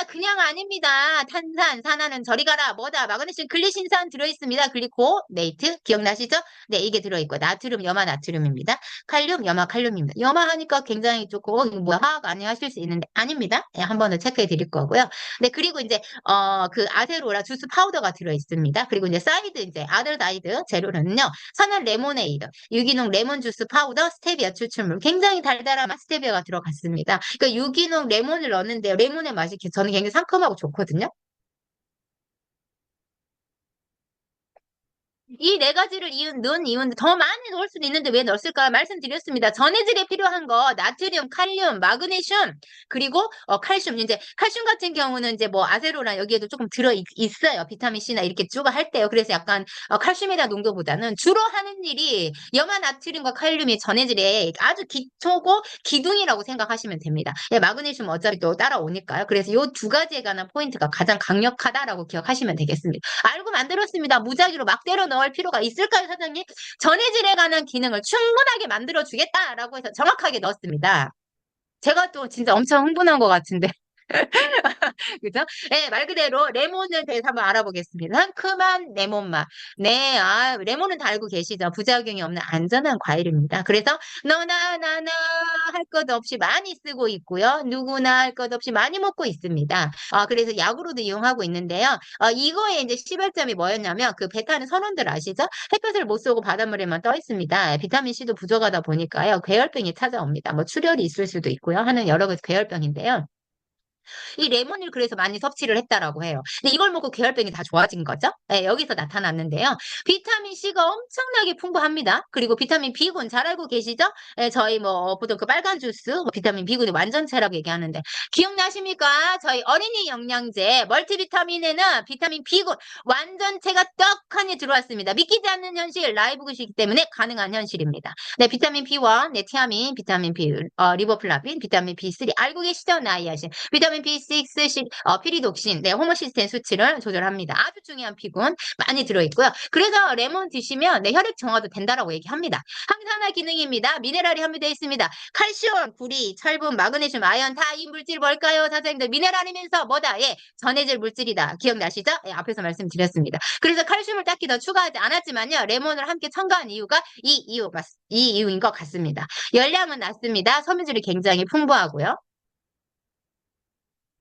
그냥 아닙니다. 탄산, 산화는 저리 가라. 뭐다? 마그네슘 글리신산 들어있습니다. 글리코네이트 기억나시죠? 네, 이게 들어있고 나트륨, 염화 나트륨입니다. 칼륨, 염화 칼륨입니다. 염화 하니까 굉장히 조금 이거 뭐야 화학 아니 하실 수 있는데 아닙니다. 네, 한 번 더 체크해 드릴 거고요. 네, 그리고 이제 아세로라 주스 파우더가 들어있습니다. 그리고 이제 아들다이드 재료는요. 천연 레모네이드, 유기농 레몬 주스 파우더, 스테비아 추출물. 굉장히 달달한 스테비아가 들어갔습니다. 그러니까 유기농 레몬을 넣는데 레몬의 맛이 저는 굉장히 상큼하고 좋거든요. 이 네 가지를 넣은 이유는 더 많이 넣을 수도 있는데 왜 넣었을까 말씀드렸습니다. 전해질에 필요한 거 나트륨, 칼륨, 마그네슘 그리고 칼슘. 이제 칼슘 같은 경우는 이제 뭐 아세로라 여기에도 조금 들어 있어요. 비타민 C나 이렇게 쭉 할 때요. 그래서 약간 칼슘에 대한 농도보다는 주로 하는 일이 염화 나트륨과 칼륨이 전해질에 아주 기초고 기둥이라고 생각하시면 됩니다. 예, 마그네슘 어차피 또 따라오니까요. 그래서 요 두 가지에 관한 포인트가 가장 강력하다라고 기억하시면 되겠습니다. 알고 만들었습니다. 무작위로 막 때려 넣을 필요가 있을까요, 사장님? 전해질에 관한 기능을 충분하게 만들어 주겠다라고 해서 정확하게 넣었습니다. 제가 또 진짜 엄청 흥분한 것 같은데. 그죠? 네, 말 그대로 레몬에 대해서 한번 알아보겠습니다. 상큼한 레몬 맛. 네, 레몬은 다 알고 계시죠? 부작용이 없는 안전한 과일입니다. 그래서 너나 나나 할 것 없이 많이 쓰고 있고요. 누구나 할 것 없이 많이 먹고 있습니다. 그래서 약으로도 이용하고 있는데요. 이거의 이제 시발점이 뭐였냐면 그 베타는 선원들 아시죠? 햇볕을 못 쏘고 바닷물에만 떠 있습니다. 비타민 C도 부족하다 보니까요. 괴혈병이 찾아옵니다. 뭐 출혈이 있을 수도 있고요. 하는 여러 가지 괴혈병인데요. 이 레몬을 그래서 많이 섭취를 했다라고 해요. 근데 이걸 먹고 괴혈병이 다 좋아진 거죠? 네, 여기서 나타났는데요. 비타민 C가 엄청나게 풍부합니다. 그리고 비타민 B군 잘 알고 계시죠? 네, 저희 뭐 보통 그 빨간 주스 비타민 B군이 완전체라고 얘기하는데 기억나십니까? 저희 어린이 영양제 멀티비타민에는 비타민 B군 완전체가 떡하니 들어왔습니다. 믿기지 않는 현실 라이브이기 때문에 가능한 현실입니다. 네, 비타민 B1, 네, 티아민, 비타민 B, 리보플라빈, 비타민 B3 알고 계시죠? 나이아신. 비타민 B6, 피리독신, 네, 호모시스테인 수치를 조절합니다. 아주 중요한 피군 많이 들어있고요. 그래서 레몬 드시면 네, 혈액 정화도 된다라고 얘기합니다. 항산화 기능입니다. 미네랄이 함유되어 있습니다. 칼슘, 구리, 철분, 마그네슘, 아연 다 이 물질 뭘까요? 선생님들 미네랄이면서 뭐다? 예, 전해질 물질이다. 기억나시죠? 예, 앞에서 말씀드렸습니다. 그래서 칼슘을 딱히 더 추가하지 않았지만요. 레몬을 함께 첨가한 이유가 이 이유인 것 같습니다. 열량은 낮습니다. 섬유질이 굉장히 풍부하고요.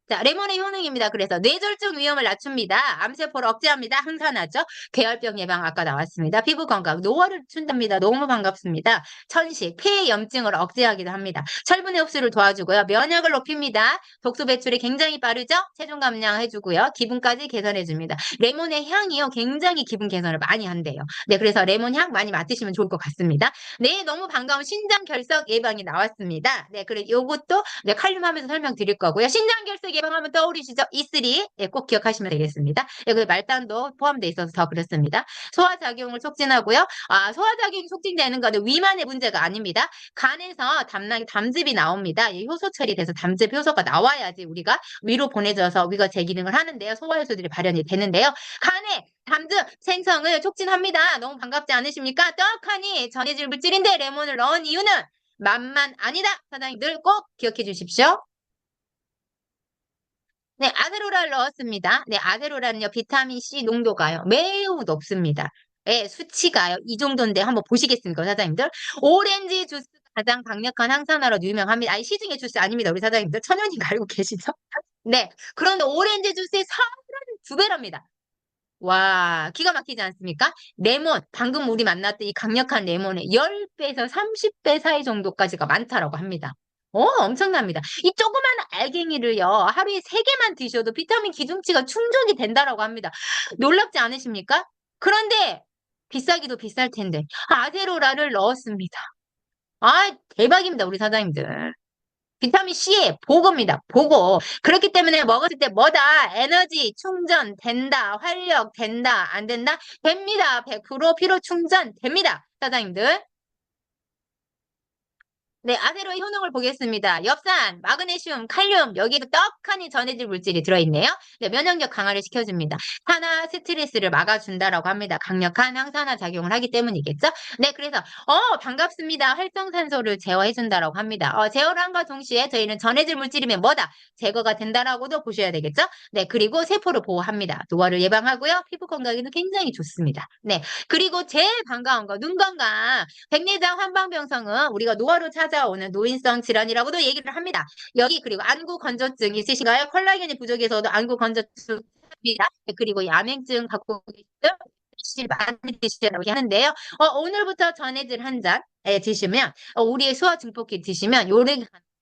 자, 레몬의 효능입니다. 그래서 뇌졸중 위험을 낮춥니다. 암세포를 억제합니다. 항산화죠. 괴혈병 예방 아까 나왔습니다. 피부 건강, 노화를 준답니다. 너무 반갑습니다. 천식, 폐 염증을 억제하기도 합니다. 철분의 흡수를 도와주고요. 면역을 높입니다. 독소 배출이 굉장히 빠르죠. 체중 감량해주고요. 기분까지 개선해줍니다. 레몬의 향이요. 굉장히 기분 개선을 많이 한대요. 네, 그래서 레몬 향 많이 맡으시면 좋을 것 같습니다. 네, 너무 반가운 신장 결석 예방이 나왔습니다. 네, 그래 요것도 네, 칼륨 하면서 설명드릴 거고요. 신장 결석 예방하면 떠오르시죠? E3 예, 꼭 기억하시면 되겠습니다. 예, 그 말단도 포함되어 있어서 더 그렇습니다. 소화작용을 촉진하고요. 소화작용이 촉진되는 거는 위만의 문제가 아닙니다. 간에서 담즙이 나옵니다. 이 효소 처리돼서 담즙 효소가 나와야지 우리가 위로 보내져서 우리가 제 기능을 하는데요. 소화효소들이 발현이 되는데요. 간에 담즙 생성을 촉진합니다. 너무 반갑지 않으십니까? 떡하니 전해질 물질인데 레몬을 넣은 이유는 맛만 아니다. 사장님들 꼭 기억해 주십시오. 네, 아세로라를 넣었습니다. 네, 아세로라는요, 비타민 C 농도가요, 매우 높습니다. 예, 수치가요, 이 정도인데 한번 보시겠습니까, 사장님들? 오렌지 주스가 가장 강력한 항산화로 유명합니다. 아니, 시중의 주스 아닙니다, 우리 사장님들. 천연인 거 알고 계시죠? 네, 그런데 오렌지 주스의 32배랍니다. 와, 기가 막히지 않습니까? 레몬, 방금 우리 만났던 이 강력한 레몬의 10배에서 30배 사이 정도까지가 많다라고 합니다. 엄청납니다. 이 조그마한 알갱이를요, 하루에 3개만 드셔도 비타민 기중치가 충족이 된다라고 합니다. 놀랍지 않으십니까? 그런데 비싸기도 비쌀 텐데, 아세로라를 넣었습니다. 대박입니다, 우리 사장님들. 비타민 C의 보고입니다. 보고. 그렇기 때문에 먹었을 때 뭐다? 에너지 충전 된다. 활력 된다. 안 된다? 됩니다. 100% 피로 충전 됩니다. 사장님들. 네, 아세로의 효능을 보겠습니다. 엽산, 마그네슘, 칼륨, 여기에도 떡하니 전해질 물질이 들어있네요. 네, 면역력 강화를 시켜줍니다. 산화 스트레스를 막아준다라고 합니다. 강력한 항산화 작용을 하기 때문이겠죠? 네, 그래서, 반갑습니다. 활성산소를 제어해준다라고 합니다. 제어를 한과 동시에 저희는 전해질 물질이면 뭐다? 제거가 된다라고도 보셔야 되겠죠? 네, 그리고 세포를 보호합니다. 노화를 예방하고요. 피부 건강에는 굉장히 좋습니다. 네, 그리고 제일 반가운 거, 눈 건강. 백내장 환방병성은 우리가 노화로 찾아오는 노인성 질환이라고도 얘기를 합니다. 여기 그리고 안구 건조증 있으신가요? 콜라겐이 부족해서도 안구 건조증 입니다. 그리고 야맹증 갖고 계시면 많이 드시라고 하는데요. 오늘부터 전해질 한 잔 드시면 우리의 소화 증폭기 드시면 요래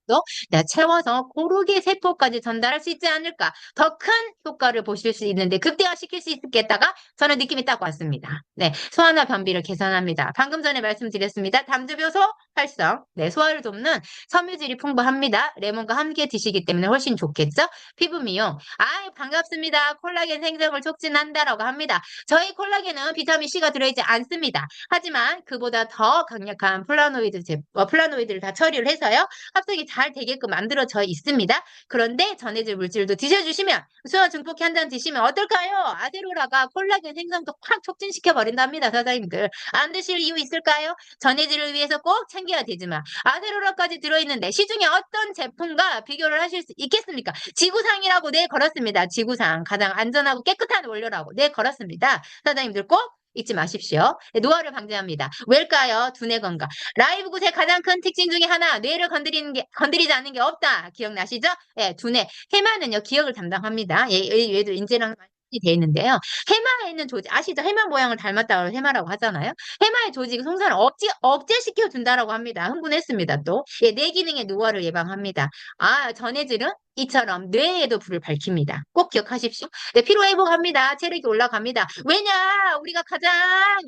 도 내가 채워서 고르게 세포까지 전달할 수 있지 않을까. 더 큰 효과를 보실 수 있는데 극대화시킬 수 있겠다가 저는 느낌이 딱 왔습니다. 네, 소화나 변비를 개선합니다. 방금 전에 말씀드렸습니다. 담즙효소 활성. 네, 소화를 돕는 섬유질이 풍부합니다. 레몬과 함께 드시기 때문에 훨씬 좋겠죠? 피부 미용. 아, 반갑습니다. 콜라겐 생성을 촉진한다라고 합니다. 저희 콜라겐은 비타민 C가 들어있지 않습니다. 하지만 그보다 더 강력한 플라노이드를 다 처리를 해서요. 합성이 잘 되게끔 만들어져 있습니다. 그런데 전해질 물질도 드셔주시면 수원 증폭기 한 잔 드시면 어떨까요? 아세로라가 콜라겐 생성도 확 촉진시켜 버린답니다. 사장님들. 안 드실 이유 있을까요? 전해질을 위해서 꼭 챙겨야 되지만 아세로라까지 들어있는데 시중에 어떤 제품과 비교를 하실 수 있겠습니까? 지구상이라고 네 걸었습니다. 지구상 가장 안전하고 깨끗한 원료라고 네 걸었습니다. 사장님들 꼭 잊지 마십시오. 네, 노화를 방지합니다. 왜일까요? 두뇌 건강. 라이브 굿의 가장 큰 특징 중에 하나, 뇌를 건드리지 않는 게 없다. 기억나시죠? 예, 두뇌. 해마는요, 기억을 담당합니다. 얘도 인재랑 많이 돼 있는데요. 해마에 있는 조직, 아시죠? 해마 모양을 닮았다고 해마라고 하잖아요. 해마의 조직 송산을 억제시켜 준다라고 합니다. 흥분했습니다, 또. 예, 뇌 기능의 노화를 예방합니다. 아, 전해질은 이처럼 뇌에도 불을 밝힙니다. 꼭 기억하십시오. 네, 피로 회복합니다. 체력이 올라갑니다. 왜냐? 우리가 가장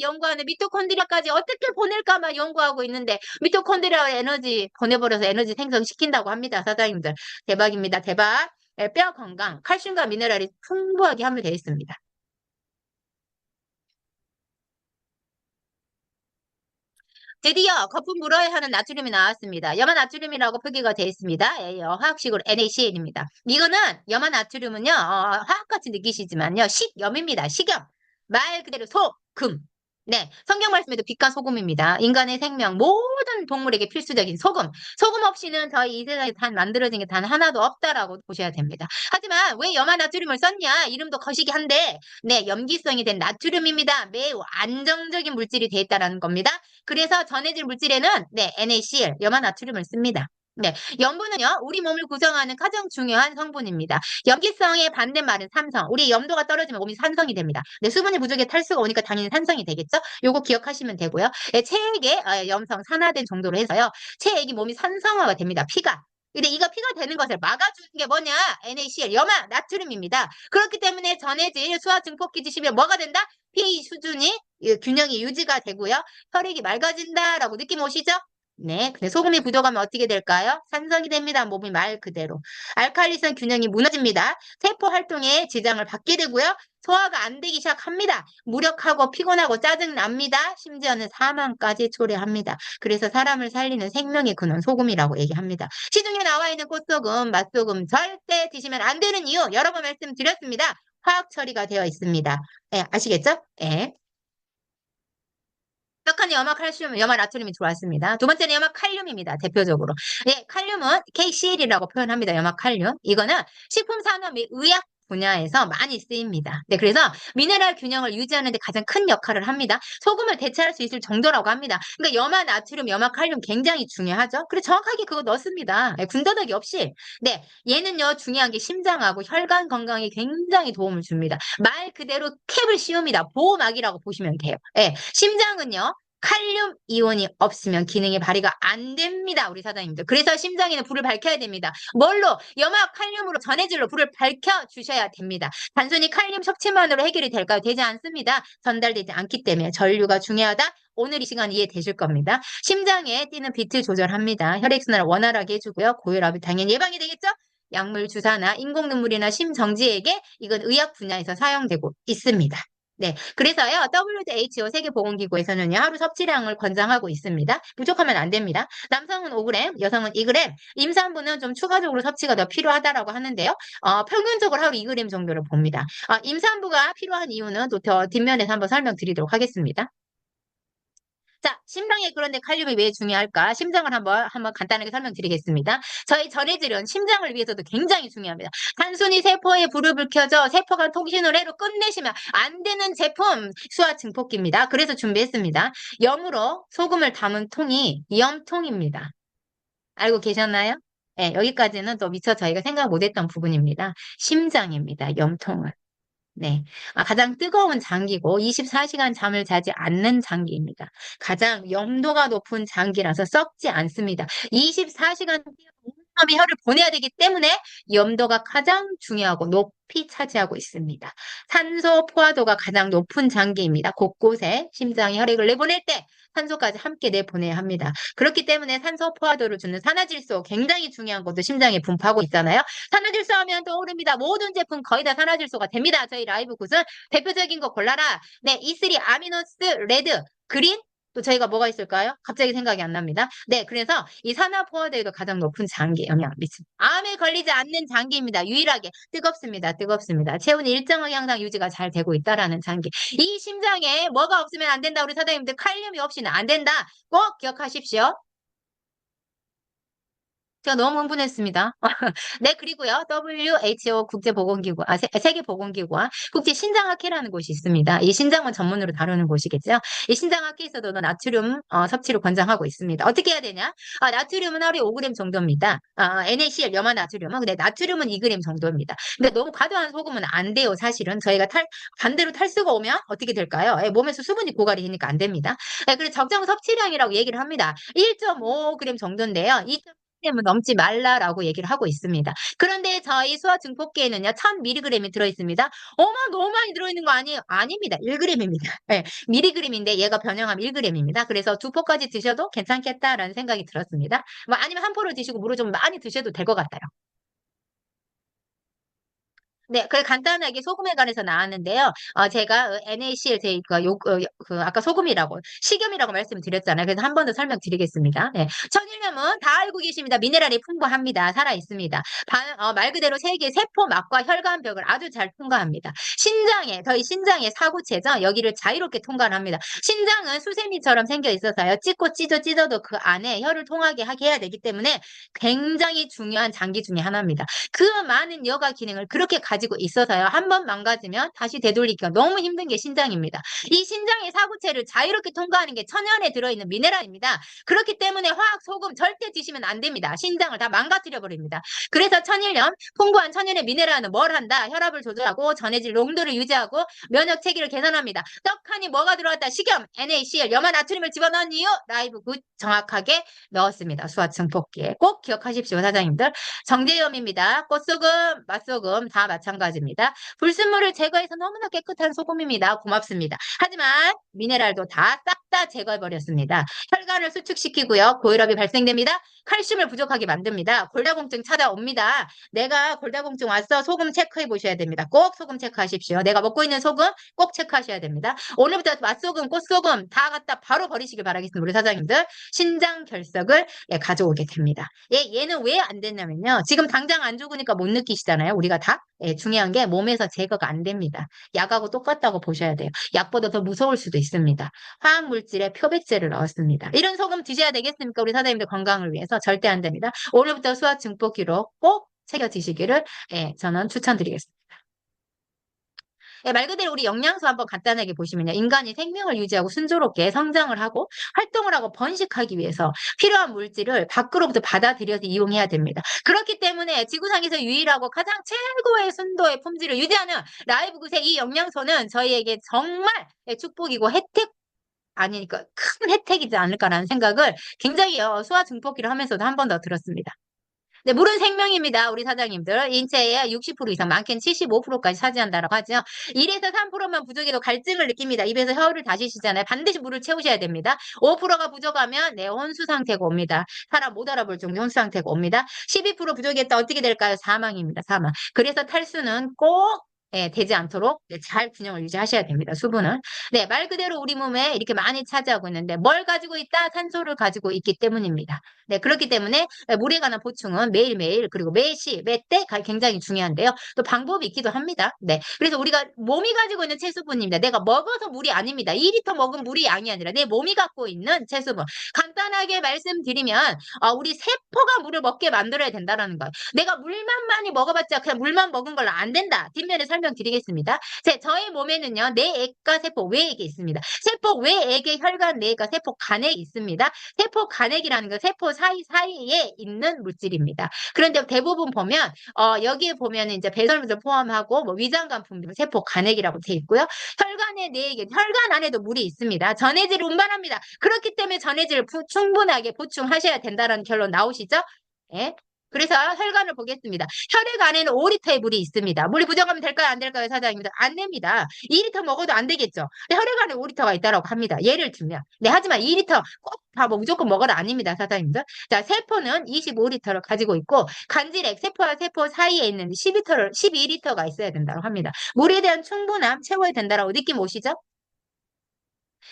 연구하는 미토콘드리아까지 어떻게 보낼까만 연구하고 있는데 미토콘드리아 에너지 보내버려서 에너지 생성시킨다고 합니다. 사장님들. 대박입니다. 대박. 네, 뼈 건강, 칼슘과 미네랄이 풍부하게 함유되어 있습니다. 드디어 거품 물어야 하는 나트륨이 나왔습니다. 염화 나트륨이라고 표기가 되어 있습니다. 예, 화학식으로 NaCl입니다. 이거는 염화 나트륨은요, 화학같이 느끼시지만요, 식염입니다. 식염. 말 그대로 소금. 네, 성경 말씀에도 빛과 소금입니다. 인간의 생명, 모든 동물에게 필수적인 소금. 소금 없이는 저희 이 세상에 만들어진 게 단 하나도 없다라고 보셔야 됩니다. 하지만 왜 염화 나트륨을 썼냐? 이름도 거시기한데, 네, 염기성이 된 나트륨입니다. 매우 안정적인 물질이 되어 있다는 겁니다. 그래서 전해질 물질에는 네, NaCl, 염화나트륨을 씁니다. 네, 염분은요, 우리 몸을 구성하는 가장 중요한 성분입니다. 염기성의 반대말은 산성. 우리 염도가 떨어지면 몸이 산성이 됩니다. 네, 수분이 부족해 탈수가 오니까 당연히 산성이 되겠죠? 요거 기억하시면 되고요. 네, 체액의 염성 산화된 정도로 해서요, 체액이 몸이 산성화가 됩니다. 피가. 근데 이거 피가 되는 것을 막아주는 게 뭐냐? NaCl, 염화 나트륨입니다. 그렇기 때문에 전해질 수화 증폭기 드시면 뭐가 된다? pH 수준이 균형이 유지가 되고요. 혈액이 맑아진다라고 느낌 오시죠? 네, 근데 소금이 부족하면 어떻게 될까요? 산성이 됩니다. 몸이 말 그대로. 알칼리성 균형이 무너집니다. 세포 활동에 지장을 받게 되고요. 소화가 안 되기 시작합니다. 무력하고 피곤하고 짜증납니다. 심지어는 사망까지 초래합니다. 그래서 사람을 살리는 생명의 근원 소금이라고 얘기합니다. 시중에 나와 있는 꽃소금, 맛소금 절대 드시면 안 되는 이유 여러 번 말씀드렸습니다. 화학 처리가 되어 있습니다. 예, 아시겠죠? 예. 약한 염화 칼슘, 염화 나트륨이 들어왔습니다. 두 번째는 염화 칼륨입니다. 대표적으로. 예, 칼륨은 KCl이라고 표현합니다. 염화 칼륨. 이거는 식품 산업 및 의약 분야에서 많이 쓰입니다. 네, 그래서 미네랄 균형을 유지하는 데 가장 큰 역할을 합니다. 소금을 대체할 수 있을 정도라고 합니다. 그러니까 염화 나트륨, 염화 칼륨 굉장히 중요하죠. 그래서 정확하게 그거 넣습니다. 예, 군더더기 없이. 네, 얘는요 중요한 게 심장하고 혈관 건강에 굉장히 도움을 줍니다. 말 그대로 캡을 씌웁니다. 보호막이라고 보시면 돼요. 예, 심장은요 칼륨 이온이 없으면 기능의 발휘가 안 됩니다. 우리 사장님들. 그래서 심장에는 불을 밝혀야 됩니다. 뭘로? 염화 칼륨으로 전해질로 불을 밝혀 주셔야 됩니다. 단순히 칼륨 섭취만으로 해결이 될까요? 되지 않습니다. 전달되지 않기 때문에 전류가 중요하다. 오늘 이 시간 이해되실 겁니다. 심장에 뛰는 비트 조절합니다. 혈액순환을 원활하게 해주고요. 고혈압이 당연히 예방이 되겠죠? 약물 주사나 인공 눈물이나 심정지에게 이건 의학 분야에서 사용되고 있습니다. 네, 그래서요, WHO 세계보건기구에서는요, 하루 섭취량을 권장하고 있습니다. 부족하면 안 됩니다. 남성은 5g, 여성은 2g, 임산부는 좀 추가적으로 섭취가 더 필요하다라고 하는데요, 평균적으로 하루 2g 정도를 봅니다. 임산부가 필요한 이유는 또 더 뒷면에서 한번 설명드리도록 하겠습니다. 자, 심장에 그런데 칼륨이 왜 중요할까? 심장을 한번 간단하게 설명드리겠습니다. 저희 전해질은 심장을 위해서도 굉장히 중요합니다. 단순히 세포에 불을 불켜줘 세포가 통신을 해로 끝내시면 안 되는 제품 수화 증폭기입니다. 그래서 준비했습니다. 염으로 소금을 담은 통이 염통입니다. 알고 계셨나요? 네, 여기까지는 또 미처 저희가 생각 못했던 부분입니다. 심장입니다. 염통은. 네. 가장 뜨거운 장기고 24시간 잠을 자지 않는 장기입니다. 가장 염도가 높은 장기라서 썩지 않습니다. 24시간 사람이 혈을 보내야 되기 때문에 염도가 가장 중요하고 높이 차지하고 있습니다. 산소 포화도가 가장 높은 장기입니다. 곳곳에 심장이 혈액을 내보낼 때 산소까지 함께 내보내야 합니다. 그렇기 때문에 산소 포화도를 주는 산화질소 굉장히 중요한 것도 심장에 분포하고 있잖아요. 산화질소 하면 떠오릅니다. 모든 제품 거의 다 산화질소가 됩니다. 저희 라이브 굿은 대표적인 거 골라라. 네, E3 아미노스 레드 그린 또 저희가 뭐가 있을까요? 갑자기 생각이 안 납니다. 네, 그래서 이 산화 포화도에도 가장 높은 장기 영향을 미칩니다. 암에 걸리지 않는 장기입니다. 유일하게 뜨겁습니다. 뜨겁습니다. 체온이 일정하게 항상 유지가 잘 되고 있다라는 장기. 이 심장에 뭐가 없으면 안 된다. 우리 사장님들 칼륨이 없이는 안 된다. 꼭 기억하십시오. 제가 너무 흥분했습니다. 네, 그리고요. WHO 국제보건기구, 세계보건기구와 국제신장학회라는 곳이 있습니다. 이 신장만 전문으로 다루는 곳이겠죠. 이 신장학회에서도 나트륨 섭취를 권장하고 있습니다. 어떻게 해야 되냐? 나트륨은 하루에 5g 정도입니다. NaCl, 염화나트륨은. 근데 나트륨은 2g 정도입니다. 근데 너무 과도한 소금은 안 돼요, 사실은. 저희가 반대로 탈수가 오면 어떻게 될까요? 몸에서 수분이 고갈이 되니까 안 됩니다. 그래서 적정 섭취량이라고 얘기를 합니다. 1.5g 정도인데요. g은 넘지 말라라고 얘기를 하고 있습니다. 그런데 저희 수화 증폭기에는요, 1000mg이 들어있습니다. 어머, 너무 많이 들어있는 거 아니에요? 아닙니다. 1g입니다. 네, 미리그램인데 얘가 변형하면 1g입니다. 그래서 2포까지 드셔도 괜찮겠다라는 생각이 들었습니다. 뭐 아니면 한 포를 드시고 물을 좀 많이 드셔도 될 것 같아요. 네, 그 간단하게 소금에 관해서 나왔는데요. 제가 NaCl 아까 소금이라고 식염이라고 말씀드렸잖아요. 그래서 한 번 더 설명드리겠습니다. 네, 천일염은 다 알고 계십니다. 미네랄이 풍부합니다. 살아 있습니다. 말 그대로 세계 세포막과 혈관벽을 아주 잘 통과합니다. 저희 신장의 사구체죠. 여기를 자유롭게 통과합니다. 신장은 수세미처럼 생겨 있어서요. 찢어도 그 안에 혈을 통하게 하게 해야 되기 때문에 굉장히 중요한 장기 중에 하나입니다. 그 많은 여가 기능을 그렇게 가지고 있어서요. 한 번 망가지면 다시 되돌리기가 너무 힘든 게 신장입니다. 이 신장의 사구체를 자유롭게 통과하는 게 천연에 들어있는 미네랄입니다. 그렇기 때문에 화학 소금 절대 드시면 안 됩니다. 신장을 다 망가뜨려 버립니다. 그래서 천일염, 풍부한 천연의 미네랄은 뭘 한다? 혈압을 조절하고 전해질 농도를 유지하고 면역 체계를 개선합니다. 떡하니 뭐가 들어갔다? 식염, NaCl, 염화 나트륨을 집어넣은 이유 라이브 굿 정확하게 넣었습니다. 수화 증폭기에 꼭 기억하십시오, 사장님들. 정제염입니다. 꽃소금, 맛소금 다 마찬가지입니다. 불순물을 제거해서 너무나 깨끗한 소금입니다. 고맙습니다. 하지만 미네랄도 다 싹 다 제거해버렸습니다. 혈관을 수축시키고요. 고혈압이 발생됩니다. 칼슘을 부족하게 만듭니다. 골다공증 찾아옵니다. 내가 골다공증 왔어. 소금 체크해 보셔야 됩니다. 꼭 소금 체크하십시오. 내가 먹고 있는 소금 꼭 체크하셔야 됩니다. 오늘부터 맛소금, 꽃소금 다 갖다 바로 버리시길 바라겠습니다. 우리 사장님들. 신장 결석을 가져오게 됩니다. 얘는 왜 안 됐냐면요. 지금 당장 안 죽으니까 못 느끼시잖아요. 우리가 다. 중요한 게 몸에서 제거가 안 됩니다. 약하고 똑같다고 보셔야 돼요. 약보다 더 무서울 수도 있습니다. 화학물질에 표백제를 넣었습니다. 이런 소금 드셔야 되겠습니까? 우리 사장님들 건강을 위해서 절대 안 됩니다. 오늘부터 수화 증폭기로 꼭 챙겨 드시기를 저는 추천드리겠습니다. 말 그대로 우리 영양소 한번 간단하게 보시면요. 인간이 생명을 유지하고 순조롭게 성장을 하고 활동을 하고 번식하기 위해서 필요한 물질을 밖으로부터 받아들여서 이용해야 됩니다. 그렇기 때문에 지구상에서 유일하고 가장 최고의 순도의 품질을 유지하는 라이브굿의 이 영양소는 저희에게 정말 축복이고 혜택 아니니까 큰 혜택이지 않을까라는 생각을 굉장히 수화 증폭기를 하면서도 한 번 더 들었습니다. 네, 물은 생명입니다. 우리 사장님들. 인체의 60% 이상, 많게는 75%까지 차지한다라고 하죠. 1에서 3%만 부족해도 갈증을 느낍니다. 입에서 혀를 다시시잖아요. 반드시 물을 채우셔야 됩니다. 5%가 부족하면 혼수 상태가 옵니다. 사람 못 알아볼 정도 혼수 상태가 옵니다. 12% 부족했다 어떻게 될까요? 사망입니다. 사망. 그래서 탈수는 꼭 되지 않도록 잘 균형을 유지하셔야 됩니다. 수분을. 네, 말 그대로 우리 몸에 이렇게 많이 차지하고 있는데 뭘 가지고 있다? 산소를 가지고 있기 때문입니다. 네, 그렇기 때문에 물에 관한 보충은 매일매일 그리고 매시, 매때 굉장히 중요한데요. 또 방법이 있기도 합니다. 네, 그래서 우리가 몸이 가지고 있는 체수분입니다. 내가 먹어서 물이 아닙니다. 2리터 먹은 물이 양이 아니라 내 몸이 갖고 있는 체수분. 간단하게 말씀드리면 우리 세포가 물을 먹게 만들어야 된다는 거예요. 내가 물만 많이 먹어봤자 그냥 물만 먹은 걸로 안 된다. 뒷면에 설명드리겠습니다. 저희 몸에는요, 내액과 세포 외액이 있습니다. 세포 외액의 혈관 내액과 세포 간액이 있습니다. 세포 간액이라는 건 세포 사이사이에 있는 물질입니다. 그런데 대부분 보면 여기에 보면 이제 배설물을 포함하고 뭐 위장관 분비, 세포 간액이라고 돼 있고요. 혈관의 내액에 혈관 안에도 물이 있습니다. 전해질을 운반합니다. 그렇기 때문에 전해질을 충분하게 보충하셔야 된다는 결론 나오시죠? 예. 그래서 혈관을 보겠습니다. 혈액 안에는 5리터의 물이 있습니다. 물이 부족하면 될까요? 안 될까요, 사장님? 안 됩니다. 2리터 먹어도 안 되겠죠. 근데 혈액 안에 5리터가 있다라고 합니다. 예를 들면. 네, 하지만 2리터 꼭 다 뭐 무조건 먹어라 아닙니다, 사장님들. 자, 세포는 25리터를 가지고 있고 간질액, 세포와 세포 사이에 있는 12리터가 있어야 된다고 합니다. 물에 대한 충분함 채워야 된다라고 느낌 오시죠?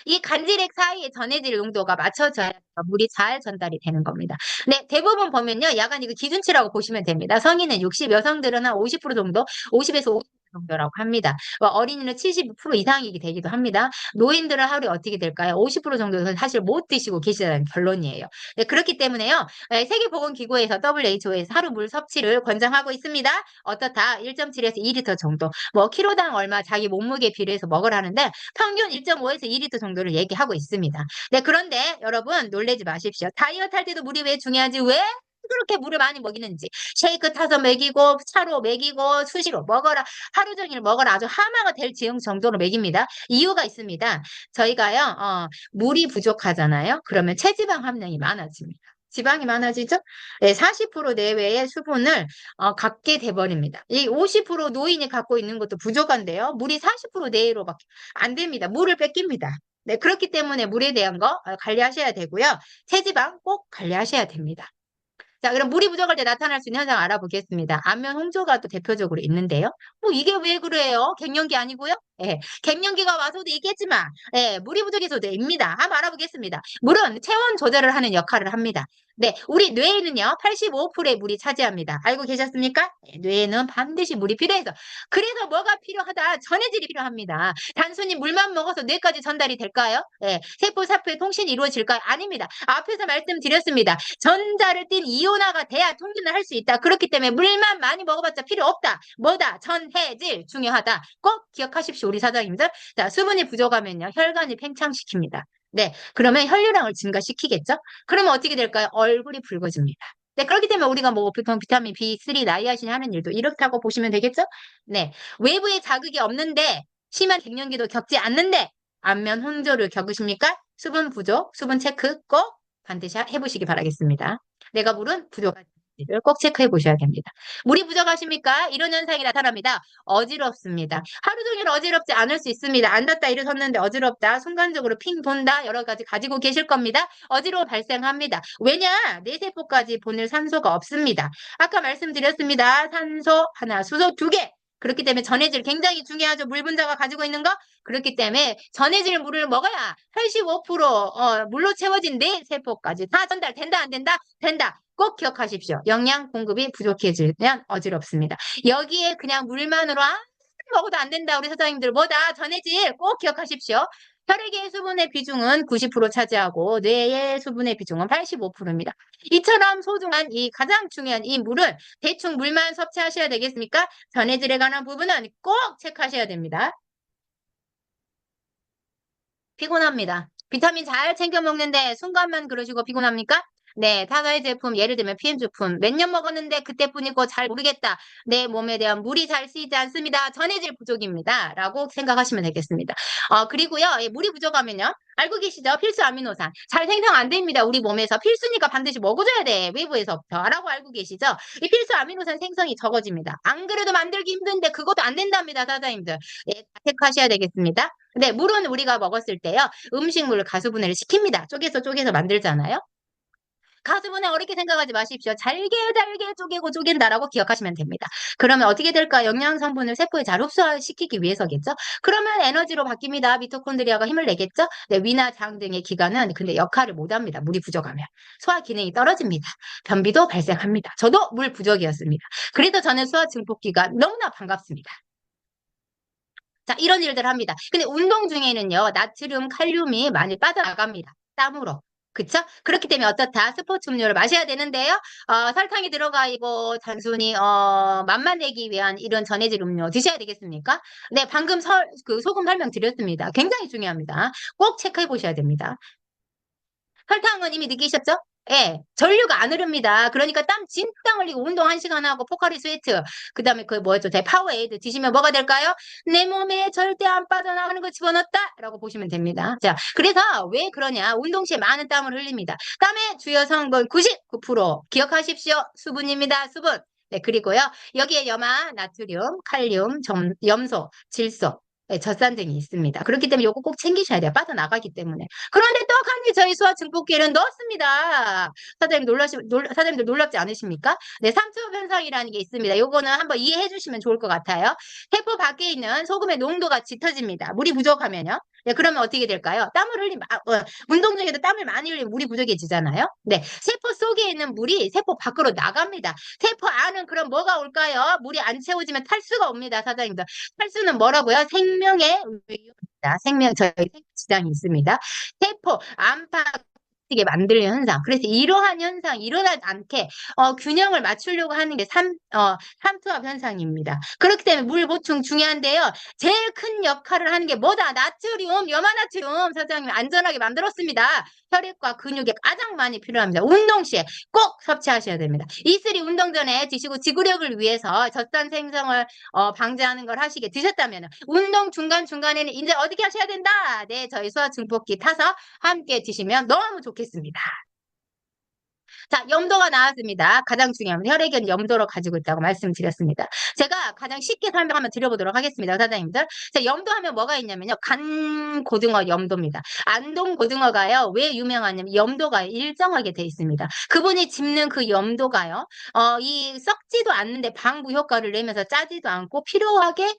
이 간질액 사이의 전해질 농도가 맞춰져야 물이 잘 전달이 되는 겁니다. 네, 대부분 보면요. 약간 이거 기준치라고 보시면 됩니다. 성인은 60, 여성들은 한 50% 정도, 50에서 50 정도라고 합니다. 어린이는 70% 이상이 되기도 합니다. 노인들은 하루에 어떻게 될까요? 50% 정도는 사실 못 드시고 계시다는 결론이에요. 네, 그렇기 때문에요. 네, 세계보건기구에서 WHO에서 하루 물 섭취를 권장하고 있습니다. 어떻다? 1.7에서 2리터 정도. 뭐 키로당 얼마 자기 몸무게에 비례해서 먹으라는데 평균 1.5에서 2리터 정도를 얘기하고 있습니다. 네, 그런데 여러분 놀라지 마십시오. 다이어트 할 때도 물이 왜 중요하지? 왜 그렇게 물을 많이 먹이는지. 쉐이크 타서 먹이고 차로 먹이고 수시로 먹어라. 하루 종일 먹어라. 아주 하마가 될 지경 정도로 먹입니다. 이유가 있습니다. 저희가요. 물이 부족하잖아요. 그러면 체지방 함량이 많아집니다. 지방이 많아지죠? 네, 40% 내외의 수분을 갖게 돼버립니다. 이 50% 노인이 갖고 있는 것도 부족한데요. 물이 40% 내외로밖에 안 됩니다. 물을 뺏깁니다. 네, 그렇기 때문에 물에 대한 거 관리하셔야 되고요. 체지방 꼭 관리하셔야 됩니다. 자, 그럼 물이 부족할 때 나타날 수 있는 현상 알아보겠습니다. 안면 홍조가 또 대표적으로 있는데요. 뭐 이게 왜 그래요? 갱년기 아니고요? 예, 갱년기가 와서도 있겠지만, 예, 물이 부족해서도 입니다. 한번 알아보겠습니다. 물은 체온 조절을 하는 역할을 합니다. 네, 우리 뇌에는요, 85%의 물이 차지합니다. 알고 계셨습니까? 예, 뇌에는 반드시 물이 필요해서. 그래서 뭐가 필요하다? 전해질이 필요합니다. 단순히 물만 먹어서 뇌까지 전달이 될까요? 예, 세포, 사포의 통신이 이루어질까요? 아닙니다. 앞에서 말씀드렸습니다. 전자를 띤 이온화가 돼야 통신을 할 수 있다. 그렇기 때문에 물만 많이 먹어봤자 필요 없다. 뭐다? 전해질 중요하다. 꼭 기억하십시오, 우리 사장님들. 자, 수분이 부족하면요, 혈관이 팽창시킵니다. 네, 그러면 혈류량을 증가시키겠죠? 그러면 어떻게 될까요? 얼굴이 붉어집니다. 네, 그렇기 때문에 우리가 뭐 보통 비타민 B3, 나이아신 하는 일도 이렇다고 보시면 되겠죠? 네, 외부의 자극이 없는데 심한 갱년기도 겪지 않는데 안면 혼조를 겪으십니까? 수분 부족, 수분 체크 꼭 반드시 해보시기 바라겠습니다. 내가 물은 부족한지를 꼭 체크해 보셔야 됩니다. 물이 부족하십니까? 이런 현상이 나타납니다. 어지럽습니다. 하루 종일 어지럽지 않을 수 있습니다. 앉았다 일어섰는데 어지럽다. 순간적으로 핑 돈다. 여러 가지 가지고 계실 겁니다. 어지러움 발생합니다. 왜냐? 뇌세포까지 보낼 산소가 없습니다. 아까 말씀드렸습니다. 산소 하나, 수소 두 개. 그렇기 때문에 전해질 굉장히 중요하죠. 물 분자가 가지고 있는 거. 그렇기 때문에 전해질 물을 먹어야 85% 물로 채워진 뇌 세포까지 다 전달된다 안 된다? 된다. 꼭 기억하십시오. 영양 공급이 부족해지면 어지럽습니다. 여기에 그냥 물만으로 먹어도 안 된다. 우리 사장님들 뭐다? 전해질 꼭 기억하십시오. 혈액의 수분의 비중은 90% 차지하고 뇌의 수분의 비중은 85%입니다. 이처럼 소중한 이 가장 중요한 이 물은 대충 물만 섭취하셔야 되겠습니까? 전해질에 관한 부분은 꼭 체크하셔야 됩니다. 피곤합니다. 비타민 잘 챙겨 먹는데 순간만 그러시고 피곤합니까? 네, 타사의 제품, 예를 들면 PM 제품 몇 년 먹었는데 그때뿐이고 잘 모르겠다. 내 몸에 대한 물이 잘 쓰이지 않습니다. 전해질 부족입니다. 라고 생각하시면 되겠습니다. 그리고요, 물이 부족하면요. 알고 계시죠? 필수 아미노산. 잘 생성 안 됩니다. 우리 몸에서. 필수니까 반드시 먹어줘야 돼. 외부에서부터. 라고 알고 계시죠? 이 필수 아미노산 생성이 적어집니다. 안 그래도 만들기 힘든데 그것도 안 된답니다. 사장님들. 예, 체크하셔야 되겠습니다. 네, 물은 우리가 먹었을 때요. 음식물을 가수분해를 시킵니다. 쪼개서 만들잖아요. 가수분해 어렵게 생각하지 마십시오. 잘게 쪼개고 쪼갠다라고 기억하시면 됩니다. 그러면 어떻게 될까? 영양 성분을 세포에 잘 흡수시키기 위해서겠죠? 그러면 에너지로 바뀝니다. 미토콘드리아가 힘을 내겠죠? 네, 위나 장 등의 기관은 근데 역할을 못합니다. 물이 부족하면. 소화 기능이 떨어집니다. 변비도 발생합니다. 저도 물 부족이었습니다. 그래서 저는 소화 증폭기가 너무나 반갑습니다. 자, 이런 일들 합니다. 근데 운동 중에는요, 나트륨, 칼륨이 많이 빠져나갑니다. 땀으로. 그쵸? 그렇기 때문에 어떻다? 스포츠 음료를 마셔야 되는데요. 설탕이 들어가 있고 단순히 맛만 내기 위한 이런 전해질 음료 드셔야 되겠습니까? 네, 방금 그 소금 설명 드렸습니다. 굉장히 중요합니다. 꼭 체크해 보셔야 됩니다. 설탕은 이미 느끼셨죠? 예, 전류가 안 흐릅니다. 그러니까 땀 진땀 흘리고 운동 1시간 하고 포카리 스웨트, 그다음에 그 뭐였죠? 파워에이드 드시면 뭐가 될까요? 내 몸에 절대 안 빠져나가는 거 집어넣었다라고 보시면 됩니다. 자, 그래서 왜 그러냐? 운동 시에 많은 땀을 흘립니다. 땀의 주요 성분 99% 기억하십시오. 수분입니다. 수분. 네, 그리고요. 여기에 염화, 나트륨, 칼륨, 염소, 질소, 네, 젖산 등이 있습니다. 그렇기 때문에 요거 꼭 챙기셔야 돼요. 빠져나가기 때문에. 그런데 떡하니 저희 수화 증폭기는 넣었습니다. 사장님들 놀랍지 않으십니까? 네, 삼투압 현상이라는 게 있습니다. 요거는 한번 이해해 주시면 좋을 것 같아요. 세포 밖에 있는 소금의 농도가 짙어집니다. 물이 부족하면요. 네, 그러면 어떻게 될까요? 운동 중에도 땀을 많이 흘리면 물이 부족해지잖아요. 네, 세포 속에 있는 물이 세포 밖으로 나갑니다. 세포 안은 그럼 뭐가 올까요? 물이 안 채워지면 탈수가 옵니다, 사장님들. 탈수는 뭐라고요? 생명의 위협입니다. 저희 생지장이 있습니다. 세포 안팎 게 만들는 현상. 그래서 이러한 현상이 일어나지 않게 균형을 맞추려고 하는 게 삼투압 현상입니다. 그렇기 때문에 물 보충 중요한데요. 제일 큰 역할을 하는 게 뭐다? 나트륨, 염화나트륨 사장님 안전하게 만들었습니다. 혈액과 근육에 가장 많이 필요합니다. 운동 시에 꼭 섭취하셔야 됩니다. 이슬이 운동 전에 드시고 지구력을 위해서 젖산 생성을 방지하는 걸 하시게 드셨다면 운동 중간중간에는 이제 어떻게 하셔야 된다? 네, 저희 소화 증폭기 타서 함께 드시면 너무 좋겠습니다. 자, 염도가 나왔습니다. 가장 중요합니다. 혈액은 염도를 가지고 있다고 말씀드렸습니다. 제가 가장 쉽게 설명 한번 드려보도록 하겠습니다. 사장님들. 자, 염도하면 뭐가 있냐면요. 간 고등어 염도입니다. 안동 고등어가요. 왜 유명하냐면 염도가 일정하게 돼 있습니다. 그분이 짚는 그 염도가요. 이 썩지도 않는데 방부 효과를 내면서 짜지도 않고 필요하게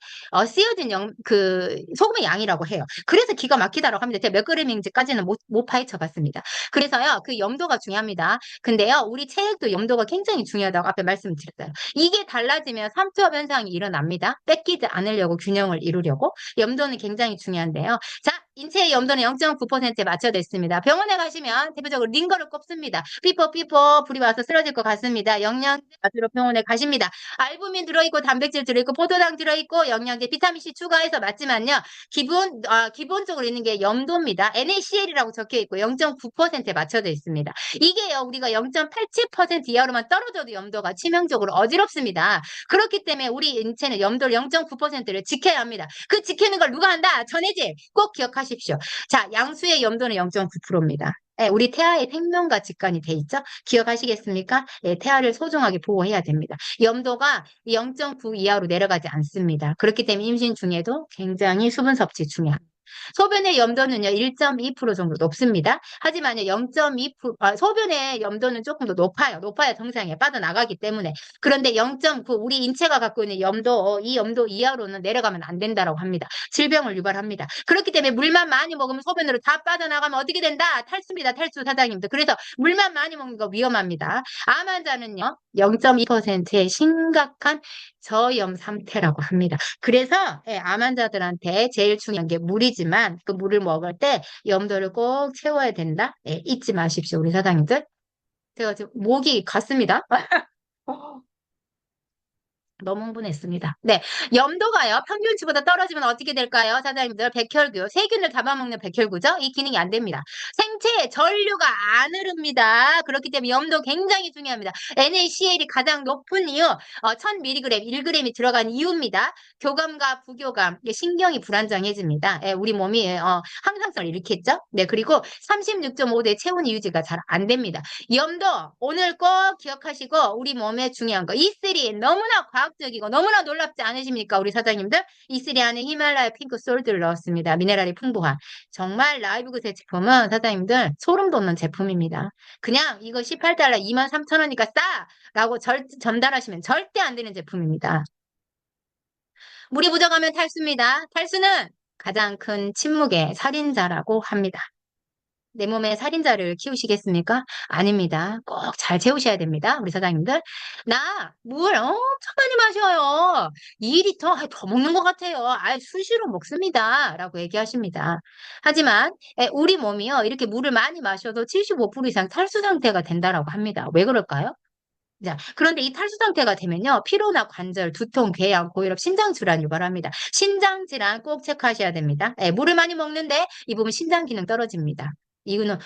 쓰여진 그 소금의 양이라고 해요. 그래서 기가 막히다라고 합니다. 제가 몇 그램인지까지는 못 파헤쳐 봤습니다. 그래서요. 그 염도가 중요합니다. 근데요, 우리 체액도 염도가 굉장히 중요하다고 앞에 말씀드렸어요. 이게 달라지면 삼투압 현상이 일어납니다. 뺏기지 않으려고 균형을 이루려고. 염도는 굉장히 중요한데요. 자, 인체의 염도는 0.9%에 맞춰졌습니다. 병원에 가시면 대표적으로 링거를 꼽습니다. 삐뽀 불이 와서 쓰러질 것 같습니다. 영양제 맞으러 병원에 가십니다. 알부민 들어있고 단백질 들어있고 포도당 들어있고 영양제 비타민C 추가해서 맞지만요. 기본적으로 있는 게 염도입니다. NaCl이라고 적혀 있고 0.9%에 맞춰져 있습니다. 이게요, 우리가 0.87% 이하로만 떨어져도 염도가 치명적으로 어지럽습니다. 그렇기 때문에 우리 인체는 염도를 0.9%를 지켜야 합니다. 그 지키는 걸 누가 한다? 전해질. 꼭 기억하십시오. 자, 양수의 염도는 0.9%입니다. 우리 태아의 생명과 직관이 돼 있죠? 기억하시겠습니까? 태아를 소중하게 보호해야 됩니다. 염도가 0.9 이하로 내려가지 않습니다. 그렇기 때문에 임신 중에도 굉장히 수분 섭취 중요합니다. 소변의 염도는요, 1.2% 정도 높습니다. 하지만요, 0.2%, 소변의 염도는 조금 더 높아요. 높아야 정상에 빠져나가기 때문에. 그런데 0.9, 우리 인체가 갖고 있는 염도, 이 염도 이하로는 내려가면 안 된다라고 합니다. 질병을 유발합니다. 그렇기 때문에 물만 많이 먹으면 소변으로 다 빠져나가면 어떻게 된다? 탈수입니다. 탈수 사장님들. 그래서 물만 많이 먹는 거 위험합니다. 암 환자는요, 0.2%의 심각한 저염 상태라고 합니다. 그래서 암 환자들한테 제일 중요한 게 물이지만 그 물을 먹을 때 염도를 꼭 채워야 된다. 잊지 마십시오, 우리 사장님들. 제가 지금 목이 갔습니다. 너무 흥분했습니다. 네. 염도가요, 평균치보다 떨어지면 어떻게 될까요? 사장님들, 백혈구, 세균을 잡아먹는 백혈구죠? 이 기능이 안 됩니다. 생체에 전류가 안 흐릅니다. 그렇기 때문에 염도 굉장히 중요합니다. NaCl이 가장 높은 이유, 1000mg, 1g이 들어간 이유입니다. 교감과 부교감, 신경이 불안정해집니다. 우리 몸이 항상성을 일으켰죠? 네. 그리고 36.5대 체온이 유지가 잘 안 됩니다. 염도, 오늘 꼭 기억하시고, 우리 몸에 중요한 거, E3 너무나 과학적이고 너무나 놀랍지 않으십니까? 우리 사장님들? E3 안에 히말라야 핑크 솔트를 넣었습니다. 미네랄이 풍부한. 정말 라이브그새 제품은 사장님들 소름 돋는 제품입니다. 그냥 이거 18달러 23,000원이니까 싸! 라고 전달하시면 절대 안 되는 제품입니다. 물이 부족하면 탈수입니다. 탈수는 가장 큰 침묵의 살인자라고 합니다. 내 몸에 살인자를 키우시겠습니까? 아닙니다. 꼭 잘 채우셔야 됩니다. 우리 사장님들. 나 물 엄청 많이 마셔요. 2리터 더 먹는 것 같아요. 수시로 먹습니다. 라고 얘기하십니다. 하지만 우리 몸이요. 이렇게 물을 많이 마셔도 75% 이상 탈수 상태가 된다라고 합니다. 왜 그럴까요? 자, 그런데 이 탈수 상태가 되면요. 피로나 관절, 두통, 궤양, 고혈압, 신장 질환 유발합니다. 신장 질환 꼭 체크하셔야 됩니다. 물을 많이 먹는데 이 부분 신장 기능 떨어집니다. 이유는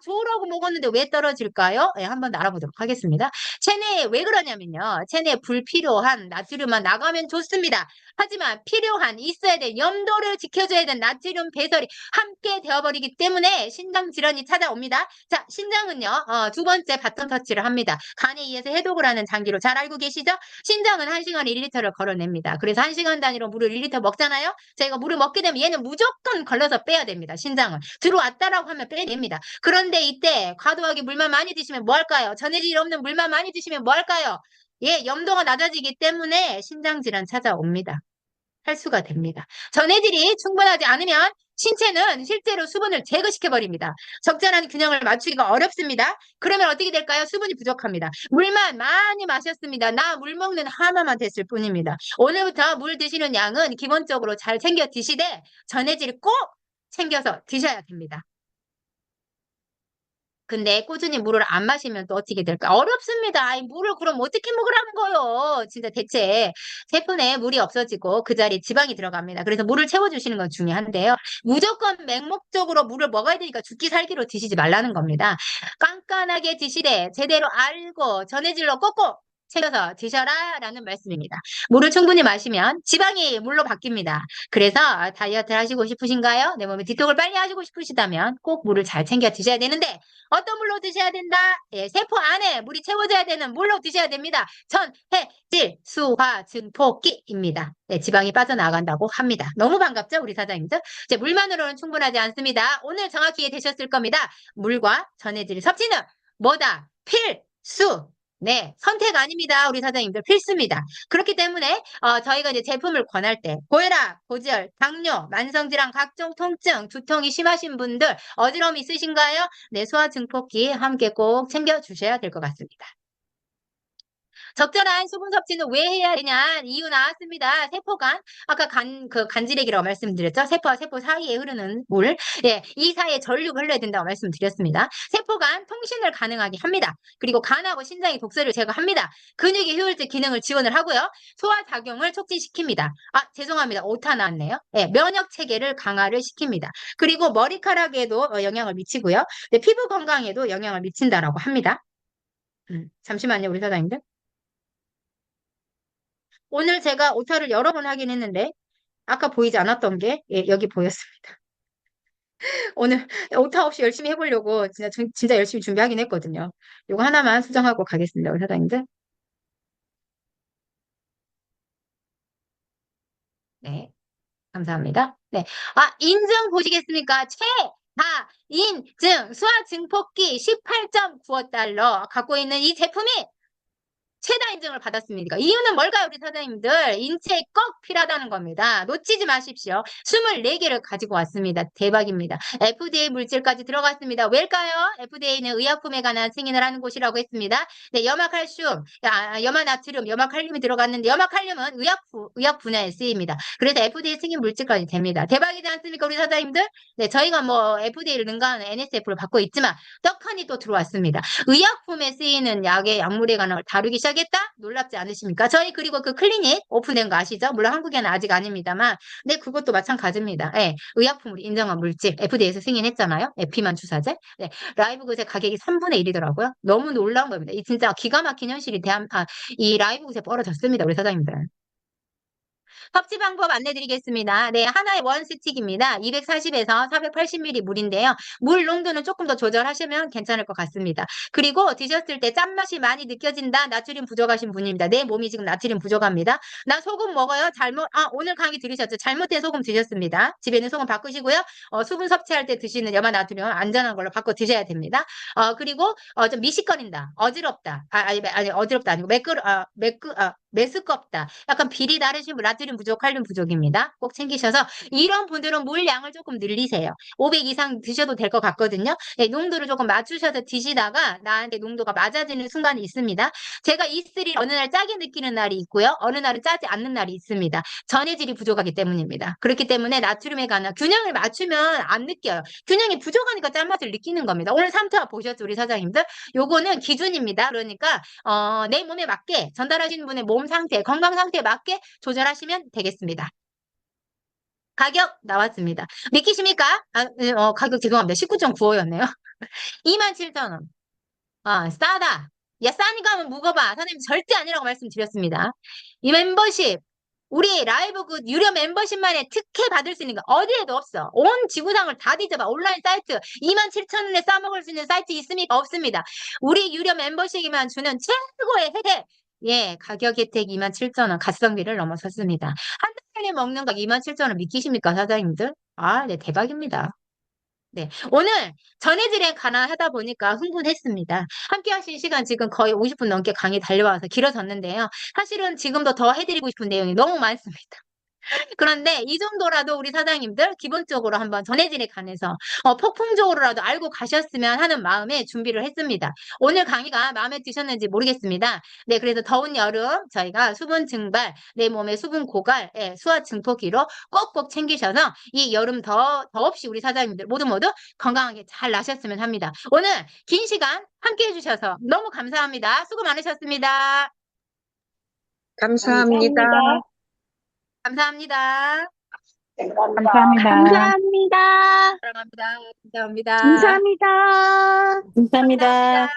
좋으라고 먹었는데 왜 떨어질까요? 예, 한번 알아보도록 하겠습니다. 체내에 왜 그러냐면요. 체내에 불필요한 나트륨만 나가면 좋습니다. 하지만 필요한 있어야 될 염도를 지켜줘야 되는 나트륨 배설이 함께 되어버리기 때문에 신장 질환이 찾아옵니다. 자, 신장은요. 두 번째 바톤 터치를 합니다. 간에 의해서 해독을 하는 장기로 잘 알고 계시죠? 신장은 1시간에 1리터를 걸어냅니다. 그래서 1시간 단위로 물을 1리터 먹잖아요. 저희가 물을 먹게 되면 얘는 무조건 걸러서 빼야 됩니다. 신장은. 들어왔다라고 하면 빼냅니다. 그런데 이때 과도하게 물만 많이 드시면 뭐 할까요? 전해질 없는 물만 많이 드시면 뭐 할까요? 예, 염도가 낮아지기 때문에 신장 질환 찾아옵니다. 탈수가 됩니다. 전해질이 충분하지 않으면 신체는 실제로 수분을 제거시켜 버립니다. 적절한 균형을 맞추기가 어렵습니다. 그러면 어떻게 될까요? 수분이 부족합니다. 물만 많이 마셨습니다. 나 물 먹는 하나만 됐을 뿐입니다. 오늘부터 물 드시는 양은 기본적으로 잘 챙겨 드시되 전해질 꼭 챙겨서 드셔야 됩니다. 근데 꾸준히 물을 안 마시면 또 어떻게 될까? 어렵습니다. 아이, 물을 그럼 어떻게 먹으라는 거요? 진짜 대체 세포내에 물이 없어지고 그 자리에 지방이 들어갑니다. 그래서 물을 채워주시는 건 중요한데요. 무조건 맹목적으로 물을 먹어야 되니까 죽기 살기로 드시지 말라는 겁니다. 깐깐하게 드시되 제대로 알고 전해질로 꼭꼭 챙겨서 드셔라라는 말씀입니다. 물을 충분히 마시면 지방이 물로 바뀝니다. 그래서 다이어트를 하시고 싶으신가요? 내 몸에 디톡을 빨리 하시고 싶으시다면 꼭 물을 잘 챙겨 드셔야 되는데 어떤 물로 드셔야 된다? 예, 세포 안에 물이 채워져야 되는 물로 드셔야 됩니다. 전, 해, 질, 수, 화, 증, 포, 끼입니다. 네, 지방이 빠져나간다고 합니다. 너무 반갑죠, 우리 사장님들? 이제 물만으로는 충분하지 않습니다. 오늘 정확히 이해되셨을 겁니다. 물과 전해질 섭취는 뭐다? 필수! 네, 선택 아닙니다. 우리 사장님들 필수입니다. 그렇기 때문에 저희가 이제 제품을 권할 때 고혈압, 고지혈, 당뇨, 만성질환, 각종 통증, 두통이 심하신 분들 어지러움 있으신가요? 네, 소화증폭기 함께 꼭 챙겨주셔야 될 것 같습니다. 적절한 수분 섭취는 왜 해야 되냐 이유 나왔습니다. 세포간 아까 간지레기라고 말씀드렸죠. 세포와 세포 사이에 흐르는 물, 예, 이 사이에 전류가 흘러야 된다고 말씀드렸습니다. 세포간 통신을 가능하게 합니다. 그리고 간하고 신장이 독소를 제거합니다. 근육의 효율적 기능을 지원을 하고요. 소화 작용을 촉진시킵니다. 아, 죄송합니다. 오타 나왔네요. 예, 면역 체계를 강화를 시킵니다. 그리고 머리카락에도 영향을 미치고요. 네, 피부 건강에도 영향을 미친다라고 합니다. 잠시만요, 우리 사장님들. 오늘 제가 오타를 여러 번 하긴 했는데 아까 보이지 않았던 게 예, 여기 보였습니다. 오늘 오타 없이 열심히 해보려고 진짜 열심히 준비하긴 했거든요. 이거 하나만 수정하고 가겠습니다. 우리 사장님들. 네, 감사합니다. 네, 인증 보시겠습니까? 인증 수화 증폭기 18.95달러 갖고 있는 이 제품이 최다 인증을 받았습니다. 이유는 뭘까요, 우리 사장님들? 인체에 꼭 필요하다는 겁니다. 놓치지 마십시오. 24개를 가지고 왔습니다. 대박입니다. FDA 물질까지 들어갔습니다. 왜일까요? FDA는 의약품에 관한 승인을 하는 곳이라고 했습니다. 네, 염화칼슘, 염화나트륨, 염화칼륨이 들어갔는데 염화칼륨은 의약 분야에 쓰입니다. 그래서 FDA 승인 물질까지 됩니다. 대박이지 않습니까, 우리 사장님들? 네, 저희가 뭐 FDA를 능가하는 NSF를 받고 있지만 떡하니 또 들어왔습니다. 의약품에 쓰이는 약의 약물에 관한 걸 다루기 시작했다? 놀랍지 않으십니까? 저희 그리고 그 클리닉 오픈된 거 아시죠? 물론 한국에는 아직 아닙니다만 네, 그것도 마찬가지입니다. 예, 의약품으로 인정한 물질 FDA에서 승인했잖아요. 비만 주사제. 네, 라이브 그새 가격이 3분의 1이더라고요. 너무 놀라운 겁니다. 이 진짜 기가 막힌 현실이 이 라이브 그새 벌어졌습니다. 우리 사장님들. 섭취 방법 안내드리겠습니다. 네, 하나의 원 스틱입니다. 240에서 480ml 물인데요. 물 농도는 조금 더 조절하시면 괜찮을 것 같습니다. 그리고 드셨을 때 짠맛이 많이 느껴진다. 나트륨 부족하신 분입니다. 내 몸이 지금 나트륨 부족합니다. 나 소금 먹어요. 오늘 강의 들으셨죠? 잘못된 소금 드셨습니다. 집에 있는 소금 바꾸시고요. 수분 섭취할 때 드시는 염화 나트륨 안전한 걸로 바꿔 드셔야 됩니다. 그리고 좀 미식거린다. 어지럽다. 아니, 어지럽다. 아니고 메스껍다. 약간 비리 다르신 분, 나트륨 부족, 칼륨 부족입니다. 꼭 챙기셔서 이런 분들은 물 양을 조금 늘리세요. 500 이상 드셔도 될 것 같거든요. 네, 농도를 조금 맞추셔서 드시다가 나한테 농도가 맞아지는 순간이 있습니다. 제가 이슬이 어느 날 짜게 느끼는 날이 있고요. 어느 날은 짜지 않는 날이 있습니다. 전해질이 부족하기 때문입니다. 그렇기 때문에 나트륨에 관한 균형을 맞추면 안 느껴요. 균형이 부족하니까 짠맛을 느끼는 겁니다. 오늘 3차 보셨죠, 우리 사장님들? 요거는 기준입니다. 그러니까 내 몸에 맞게 전달하시는 분의 몸 상태, 건강 상태에 맞게 조절하시면 되겠습니다. 가격 나왔습니다. 믿기십니까? 가격 죄송합니다. 19.95였네요. 27,000원. 싸다. 야, 싸니까 한번 묵어봐. 사장님 절대 아니라고 말씀드렸습니다. 이 멤버십, 우리 라이브 그 유료 멤버십만에 특혜 받을 수 있는 거 어디에도 없어. 온 지구상을 다 뒤져봐. 온라인 사이트 27,000원에 싸먹을 수 있는 사이트 있습니까? 없습니다. 우리 유료 멤버십이만 주는 최고의 혜택. 예, 가격 혜택 27,000원 가성비를 넘어섰습니다. 한 달에 먹는 거 27,000원 믿기십니까, 사장님들? 네, 대박입니다. 네. 오늘 전해질에 관한 하다 보니까 흥분했습니다. 함께 하신 시간 지금 거의 50분 넘게 강의 달려와서 길어졌는데요. 사실은 지금도 더 해드리고 싶은 내용이 너무 많습니다. 그런데 이 정도라도 우리 사장님들 기본적으로 한번 전해질에 관해서 폭풍적으로라도 알고 가셨으면 하는 마음에 준비를 했습니다. 오늘 강의가 마음에 드셨는지 모르겠습니다. 네, 그래서 더운 여름 저희가 수분 증발, 내 몸의 수분 고갈, 수화 증폭기로 꼭꼭 챙기셔서 이 여름 더없이 우리 사장님들 모두 건강하게 잘 나셨으면 합니다. 오늘 긴 시간 함께 해주셔서 너무 감사합니다. 수고 많으셨습니다. 감사합니다. 감사합니다. 감사합니다. 감사합니다. 사랑합니다. 감사합니다. 감사합니다. 감사합니다.